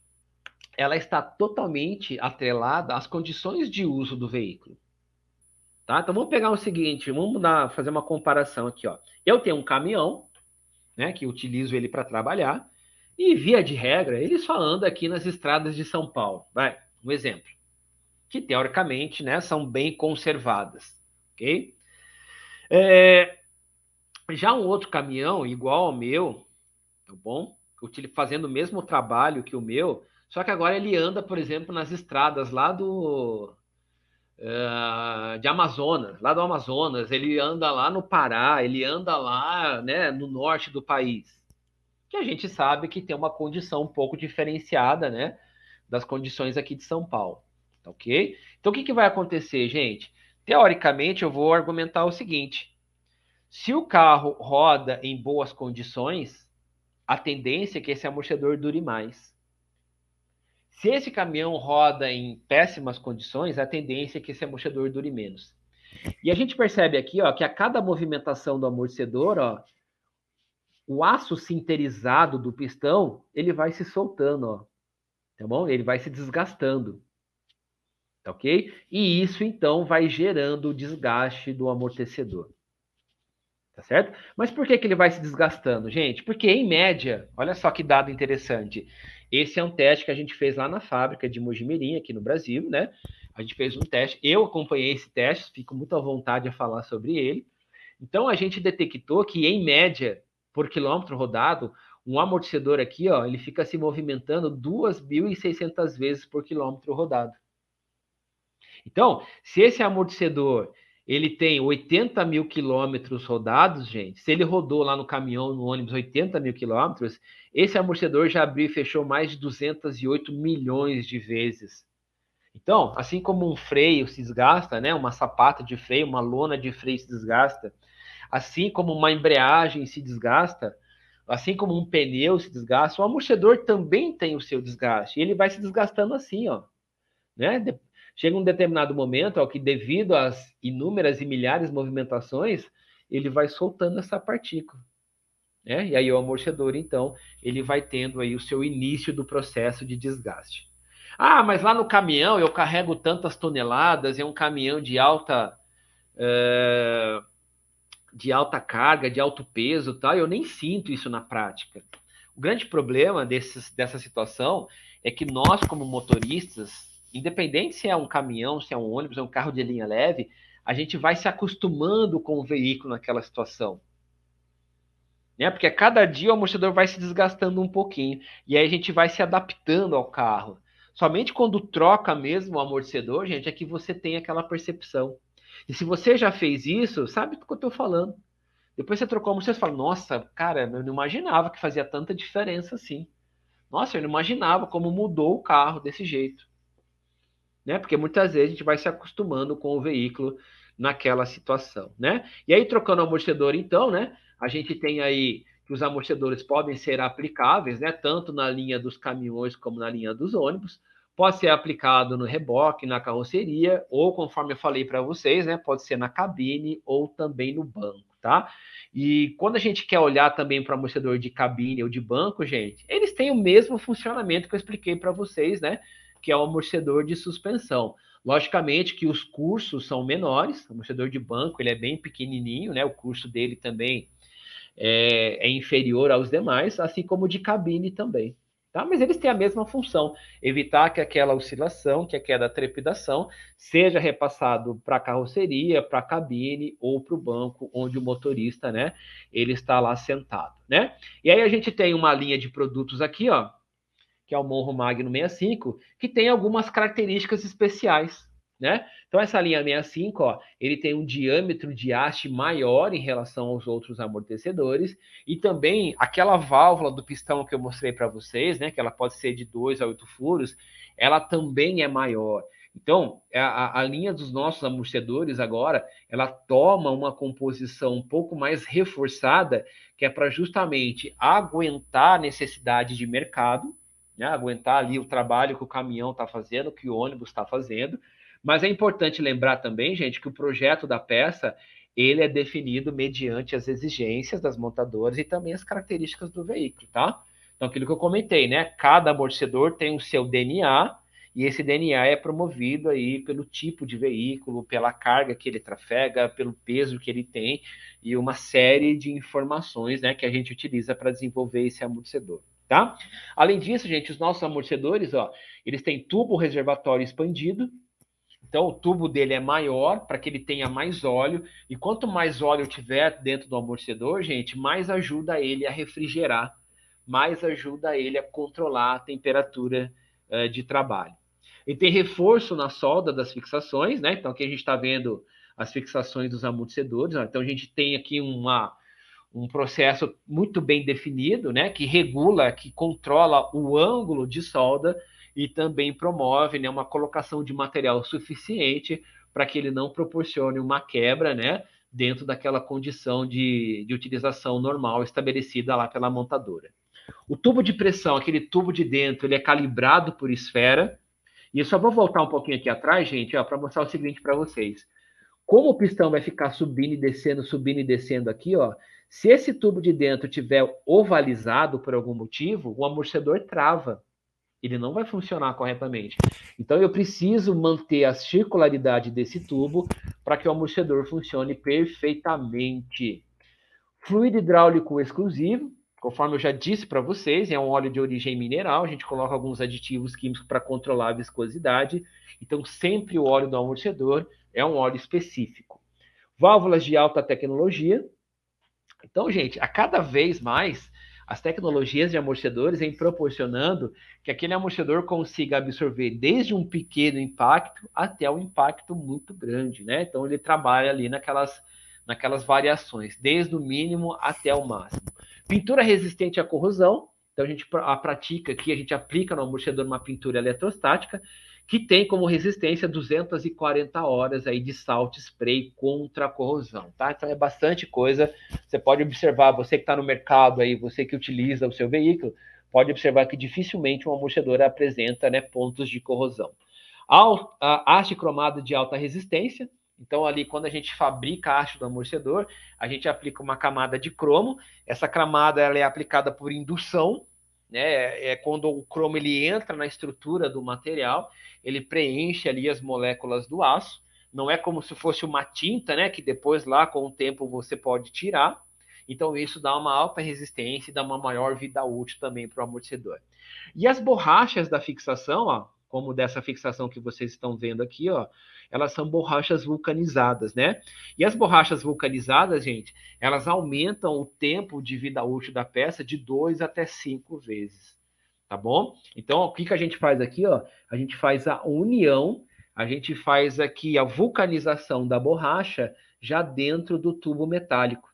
ela está totalmente atrelada às condições de uso do veículo. Tá? Então vamos pegar o seguinte, fazer uma comparação aqui, ó. Eu tenho um caminhão, né, que utilizo ele para trabalhar, e via de regra, ele só anda aqui nas estradas de São Paulo. Vai, um exemplo. Que teoricamente, né, são bem conservadas, ok? Já um outro caminhão igual ao meu, tá bom? Fazendo o mesmo trabalho que o meu, só que agora ele anda, por exemplo, nas estradas lá de Amazonas, lá do Amazonas, ele anda lá no Pará, ele anda lá, né, no norte do país, que a gente sabe que tem uma condição um pouco diferenciada, né, das condições aqui de São Paulo, tá ok? Então, o que vai acontecer, gente? Teoricamente, eu vou argumentar o seguinte, se o carro roda em boas condições, a tendência é que esse amortecedor dure mais. Se esse caminhão roda em péssimas condições, a tendência é que esse amortecedor dure menos. E a gente percebe aqui, ó, que a cada movimentação do amortecedor, ó, o aço sinterizado do pistão, ele vai se soltando, ó, tá bom? Ele vai se desgastando, tá ok? E isso, então, vai gerando o desgaste do amortecedor. Tá certo? Mas por que ele vai se desgastando, gente? Porque, em média, olha só que dado interessante. Esse é um teste que a gente fez lá na fábrica de Mojimirim, aqui no Brasil, né? A gente fez um teste, eu acompanhei esse teste, fico muito à vontade a falar sobre ele. Então, a gente detectou que, em média, por quilômetro rodado, um amortecedor aqui, ó, ele fica se movimentando 2.600 vezes por quilômetro rodado. Então, se esse amortecedor ele tem 80 mil quilômetros rodados, gente, se ele rodou lá no caminhão, no ônibus, 80 mil quilômetros, esse amortecedor já abriu e fechou mais de 208 milhões de vezes. Então, assim como um freio se desgasta, né, uma sapata de freio, uma lona de freio se desgasta, assim como uma embreagem se desgasta, assim como um pneu se desgasta, o amortecedor também tem o seu desgaste. E ele vai se desgastando assim, ó, né? Chega um determinado momento, ó, que devido às inúmeras e milhares de movimentações, ele vai soltando essa partícula, né? E aí o amortecedor, então, ele vai tendo aí o seu início do processo de desgaste. Ah, mas lá no caminhão eu carrego tantas toneladas, é um caminhão de alta carga, de alto peso, tal, eu nem sinto isso na prática. O grande problema dessa situação é que nós, como motoristas, independente se é um caminhão, se é um ônibus, é um carro de linha leve, a gente vai se acostumando com o veículo naquela situação. Né? Porque a cada dia o amortecedor vai se desgastando um pouquinho. E aí a gente vai se adaptando ao carro. Somente quando troca mesmo o amortecedor, gente, é que você tem aquela percepção. E se você já fez isso, sabe do que eu estou falando. Depois você trocou o amortecedor e fala, nossa, cara, eu não imaginava que fazia tanta diferença assim. Nossa, eu não imaginava como mudou o carro desse jeito. né? Porque muitas vezes a gente vai se acostumando com o veículo naquela situação, né? E aí, trocando o amortecedor, então, né? A gente tem aí que os amortecedores podem ser aplicáveis, né? Tanto na linha dos caminhões como na linha dos ônibus. Pode ser aplicado no reboque, na carroceria, ou conforme eu falei para vocês, né? Pode ser na cabine ou também no banco, tá? E quando a gente quer olhar também para o amortecedor de cabine ou de banco, gente, eles têm o mesmo funcionamento que eu expliquei para vocês, né? Que é o amortecedor de suspensão. Logicamente que os cursos são menores, o amortecedor de banco ele é bem pequenininho, né? O curso dele também é inferior aos demais, assim como o de cabine também. Tá? Mas eles têm a mesma função, evitar que aquela oscilação, que aquela trepidação, seja repassado para a carroceria, para a cabine ou para o banco, onde o motorista, né, ele está lá sentado, né? E aí a gente tem uma linha de produtos aqui, ó, que é o Monro Magno 65, que tem algumas características especiais, né? Então, essa linha 65, ó, ele tem um diâmetro de haste maior em relação aos outros amortecedores e também aquela válvula do pistão que eu mostrei para vocês, né? Que ela pode ser de 2 a 8 furos, ela também é maior. Então, a linha dos nossos amortecedores agora, ela toma uma composição um pouco mais reforçada, que é para justamente aguentar a necessidade de mercado, né? Aguentar ali o trabalho que o caminhão está fazendo, que o ônibus está fazendo. Mas é importante lembrar também, gente, que o projeto da peça ele é definido mediante as exigências das montadoras e também as características do veículo, tá? Então, aquilo que eu comentei, né? Cada amortecedor tem o seu DNA e esse DNA é promovido aí pelo tipo de veículo, pela carga que ele trafega, pelo peso que ele tem e uma série de informações, né, que a gente utiliza para desenvolver esse amortecedor. Tá? Além disso, gente, os nossos amortecedores, ó, eles têm tubo reservatório expandido, então o tubo dele é maior para que ele tenha mais óleo, e quanto mais óleo tiver dentro do amortecedor, gente, mais ajuda ele a refrigerar, mais ajuda ele a controlar a temperatura de trabalho. Ele tem reforço na solda das fixações, né? Então aqui a gente está vendo as fixações dos amortecedores, ó. Então a gente tem aqui um processo muito bem definido, né, que regula, que controla o ângulo de solda e também promove, né, uma colocação de material suficiente para que ele não proporcione uma quebra, né, dentro daquela condição de utilização normal estabelecida lá pela montadora. O tubo de pressão, aquele tubo de dentro, ele é calibrado por esfera. E eu só vou voltar um pouquinho aqui atrás, gente, para mostrar o seguinte para vocês. Como o pistão vai ficar subindo e descendo aqui, ó, se esse tubo de dentro tiver ovalizado por algum motivo, o amortecedor trava. Ele não vai funcionar corretamente. Então, eu preciso manter a circularidade desse tubo para que o amortecedor funcione perfeitamente. Fluido hidráulico exclusivo, conforme eu já disse para vocês, é um óleo de origem mineral. A gente coloca alguns aditivos químicos para controlar a viscosidade. Então, sempre o óleo do amortecedor é um óleo específico. Válvulas de alta tecnologia. Então, gente, a cada vez mais as tecnologias de amortecedores vêm proporcionando que aquele amortecedor consiga absorver desde um pequeno impacto até um impacto muito grande, né? Então, ele trabalha ali naquelas variações, desde o mínimo até o máximo. Pintura resistente à corrosão. Então, a gente pratica aqui, a gente aplica no amortecedor uma pintura eletrostática, que tem como resistência 240 horas aí de salt spray contra a corrosão, tá? Então é bastante coisa. Você pode observar, você que está no mercado aí, você que utiliza o seu veículo, pode observar que dificilmente um amortecedor apresenta, né, pontos de corrosão. A haste cromada de alta resistência. Então, ali, quando a gente fabrica a haste do amortecedor, a gente aplica uma camada de cromo. Essa camada ela é aplicada por indução, né? É quando o cromo ele entra na estrutura do material, ele preenche ali as moléculas do aço. Não é como se fosse uma tinta, né? Que depois lá com o tempo você pode tirar. Então isso dá uma alta resistência e dá uma maior vida útil também para o amortecedor. E as borrachas da fixação, ó, como dessa fixação que vocês estão vendo aqui, ó, elas são borrachas vulcanizadas, né? E as borrachas vulcanizadas, gente, elas aumentam o tempo de vida útil da peça de 2 até 5 vezes, tá bom? Então, o que a gente faz aqui, ó? A gente faz a união, a gente faz aqui a vulcanização da borracha já dentro do tubo metálico.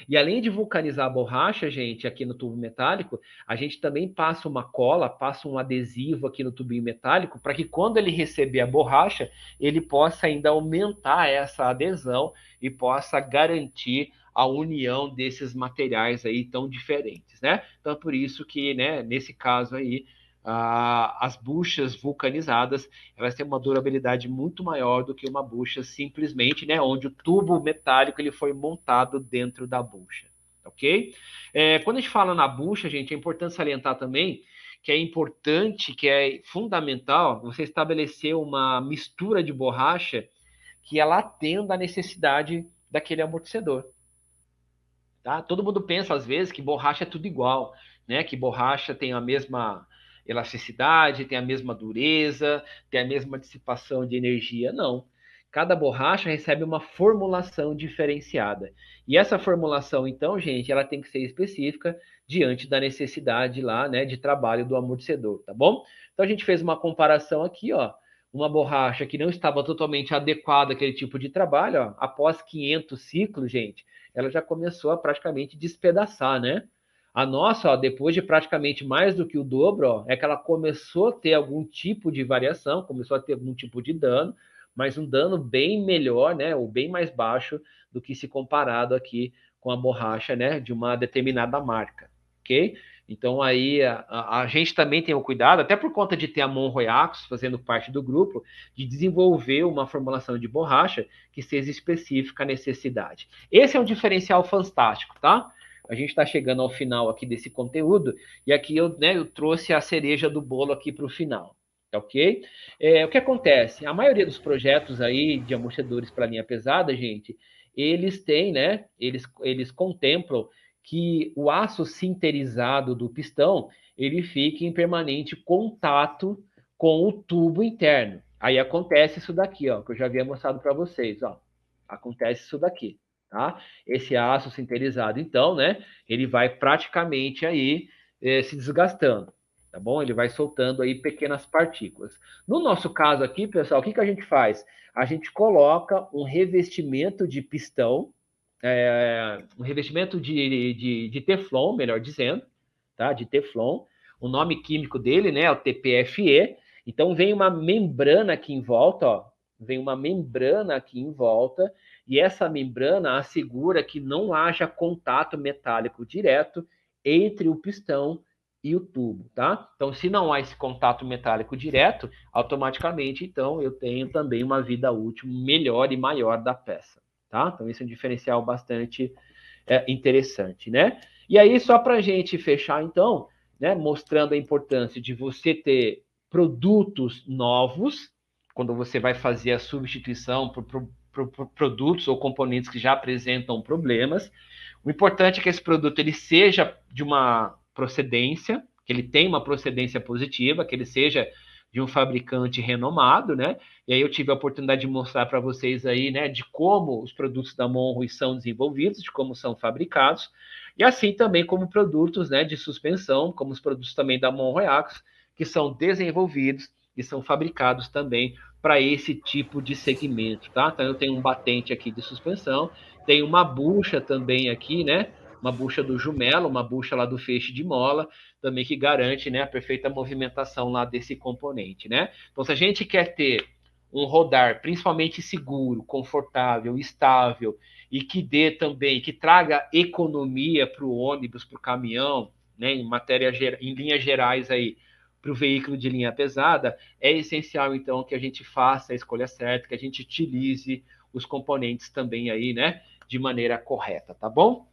E além de vulcanizar a borracha, gente, aqui no tubo metálico, a gente também passa uma cola, passa um adesivo aqui no tubinho metálico, para que quando ele receber a borracha, ele possa ainda aumentar essa adesão e possa garantir a união desses materiais aí tão diferentes, né? Então, é por isso que, né, nesse caso aí, as buchas vulcanizadas, elas têm uma durabilidade muito maior do que uma bucha simplesmente, né, onde o tubo metálico ele foi montado dentro da bucha, ok? Quando a gente fala na bucha, gente, é importante salientar também que é importante, que é fundamental você estabelecer uma mistura de borracha que ela atenda à necessidade daquele amortecedor. Tá? Todo mundo pensa, às vezes, que borracha é tudo igual, né? Que borracha tem a mesma elasticidade, tem a mesma dureza, tem a mesma dissipação de energia. Não. Cada borracha recebe uma formulação diferenciada. E essa formulação, então, gente, ela tem que ser específica diante da necessidade lá, né, de trabalho do amortecedor, tá bom? Então, a gente fez uma comparação aqui, ó. Uma borracha que não estava totalmente adequada àquele tipo de trabalho, ó, após 500 ciclos, gente, ela já começou a praticamente despedaçar, né? A nossa, ó, depois de praticamente mais do que o dobro, ó, é que ela começou a ter algum tipo de variação, começou a ter algum tipo de dano, mas um dano bem melhor, né? Ou bem mais baixo do que se comparado aqui com a borracha, né? De uma determinada marca, ok? Então aí a gente também tem o cuidado, até por conta de ter a Monroe Axos fazendo parte do grupo, de desenvolver uma formulação de borracha que seja específica à necessidade. Esse é um diferencial fantástico, tá? A gente está chegando ao final aqui desse conteúdo e aqui eu trouxe a cereja do bolo aqui para o final, tá ok? O que acontece? A maioria dos projetos aí de amortecedores para linha pesada, gente, eles têm, né? Eles contemplam que o aço sinterizado do pistão ele fique em permanente contato com o tubo interno. Aí acontece isso daqui, ó, que eu já havia mostrado para vocês, ó. Acontece isso daqui, tá? Esse aço sinterizado, então, né, ele vai praticamente aí se desgastando, tá bom? Ele vai soltando aí pequenas partículas. No nosso caso aqui, pessoal, o que a gente faz? A gente coloca um revestimento de pistão, um revestimento de Teflon, melhor dizendo, tá? De Teflon. O nome químico dele, né, é o TPFE. Então vem uma membrana aqui em volta, ó. Vem uma membrana aqui em volta, e essa membrana assegura que não haja contato metálico direto entre o pistão e o tubo, tá? Então, se não há esse contato metálico direto, automaticamente, então, eu tenho também uma vida útil melhor e maior da peça. Tá? Então, isso é um diferencial bastante interessante, né? E aí, só para a gente fechar, então, né, mostrando a importância de você ter produtos novos, quando você vai fazer a substituição por produtos ou componentes que já apresentam problemas. O importante é que esse produto ele seja de uma procedência, que ele tenha uma procedência positiva, que ele seja de um fabricante renomado, né? E aí eu tive a oportunidade de mostrar para vocês aí, né, de como os produtos da Monroe são desenvolvidos, de como são fabricados, e assim também como produtos, né, de suspensão, como os produtos também da Monroe Axos, que são desenvolvidos e são fabricados também para esse tipo de segmento, tá? Então eu tenho um batente aqui de suspensão, tenho uma bucha também aqui, né? Uma bucha do Jumelo, uma bucha lá do feixe de mola, também que garante, né, a perfeita movimentação lá desse componente, né? Então, se a gente quer ter um rodar principalmente seguro, confortável, estável e que dê também, que traga economia para o ônibus, para o caminhão, né, em linhas gerais aí, para o veículo de linha pesada, é essencial, então, que a gente faça a escolha certa, que a gente utilize os componentes também aí, né, de maneira correta, tá bom?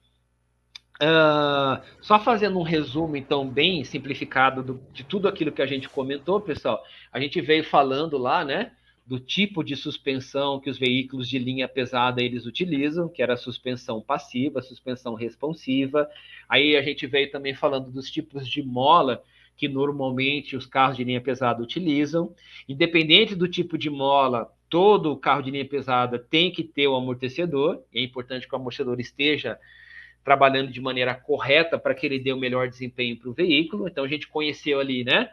Só fazendo um resumo, então, bem simplificado de tudo aquilo que a gente comentou, pessoal, a gente veio falando lá, né, do tipo de suspensão que os veículos de linha pesada eles utilizam, que era a suspensão passiva, a suspensão responsiva. Aí a gente veio também falando dos tipos de mola que normalmente os carros de linha pesada utilizam. Independente do tipo de mola, todo carro de linha pesada tem que ter o amortecedor, e é importante que o amortecedor esteja trabalhando de maneira correta para que ele dê o melhor desempenho para o veículo. Então a gente conheceu ali, né,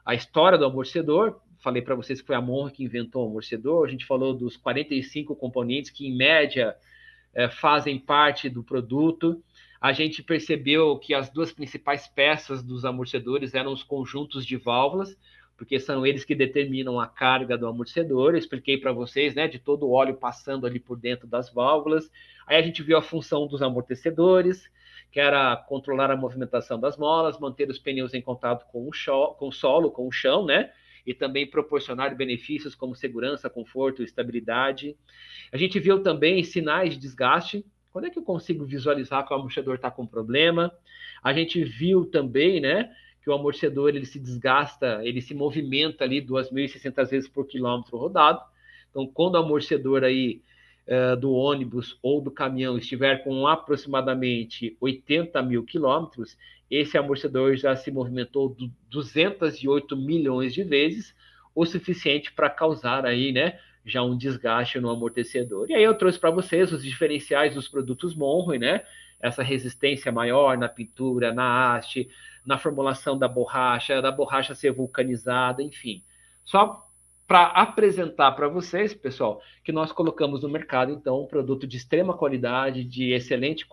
a história do amortecedor. Falei para vocês que foi a Monroe que inventou o amortecedor. A gente falou dos 45 componentes que, em média, fazem parte do produto. A gente percebeu que as duas principais peças dos amortecedores eram os conjuntos de válvulas, porque são eles que determinam a carga do amortecedor. Eu expliquei para vocês, né, de todo o óleo passando ali por dentro das válvulas. Aí a gente viu a função dos amortecedores, que era controlar a movimentação das molas, manter os pneus em contato com o solo, com o chão, né? E também proporcionar benefícios como segurança, conforto, estabilidade. A gente viu também sinais de desgaste. Quando é que eu consigo visualizar que o amortecedor está com problema? A gente viu também, né, que o amortecedor ele se desgasta, ele se movimenta ali 2.600 vezes por quilômetro rodado. Então, quando o amortecedor aí do ônibus ou do caminhão estiver com aproximadamente 80 mil quilômetros, esse amortecedor já se movimentou 208 milhões de vezes, o suficiente para causar aí, né, já um desgaste no amortecedor. E aí eu trouxe para vocês os diferenciais dos produtos Monroe, né? Essa resistência maior na pintura, na haste, na formulação da borracha ser vulcanizada, enfim. Só para apresentar para vocês, pessoal, que nós colocamos no mercado, então, um produto de extrema qualidade, de excelente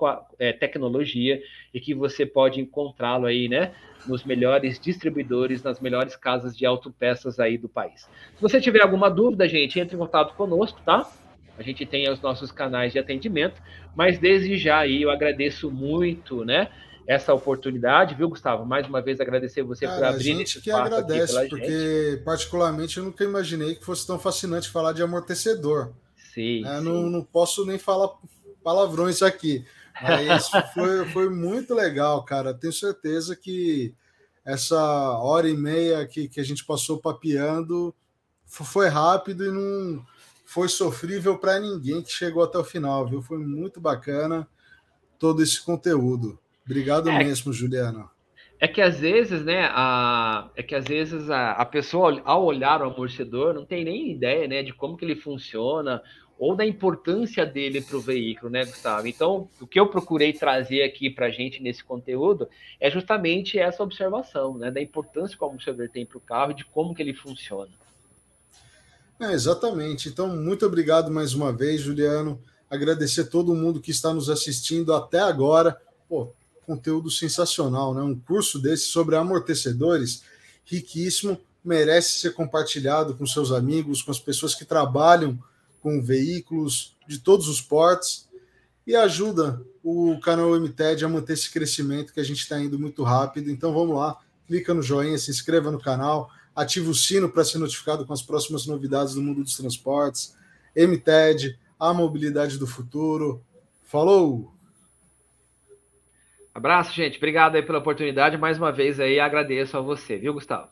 tecnologia, e que você pode encontrá-lo aí, né, nos melhores distribuidores, nas melhores casas de autopeças aí do país. Se você tiver alguma dúvida, gente, entre em contato conosco, tá? A gente tem os nossos canais de atendimento, mas desde já aí eu agradeço muito, né, essa oportunidade, viu, Gustavo? Mais uma vez agradecer você por abrir esse espaço aqui pela gente. Porque particularmente eu nunca imaginei que fosse tão fascinante falar de amortecedor. Sim, sim. Não posso nem falar palavrões aqui, mas foi muito legal, cara. Tenho certeza que essa hora e meia que a gente passou papeando foi rápido e não foi sofrível para ninguém que chegou até o final, viu? Foi muito bacana todo esse conteúdo. Obrigado mesmo, Juliano. É que às vezes, né, a pessoa, ao olhar o amortecedor, não tem nem ideia, né, de como que ele funciona ou da importância dele para o veículo, né, Gustavo? Então, o que eu procurei trazer aqui para a gente nesse conteúdo é justamente essa observação, né, da importância que o amortecedor tem para o carro e de como que ele funciona. Exatamente. Então, muito obrigado mais uma vez, Juliano. Agradecer todo mundo que está nos assistindo até agora. Pô, conteúdo sensacional, né? Um curso desse sobre amortecedores, riquíssimo, merece ser compartilhado com seus amigos, com as pessoas que trabalham com veículos de todos os portes e ajuda o canal MTED a manter esse crescimento que a gente está indo muito rápido. Então vamos lá, clica no joinha, se inscreva no canal, ativa o sino para ser notificado com as próximas novidades do mundo dos transportes. MTED, a mobilidade do futuro. Falou! Abraço, gente. Obrigado aí pela oportunidade. Mais uma vez aí, agradeço a você, viu, Gustavo?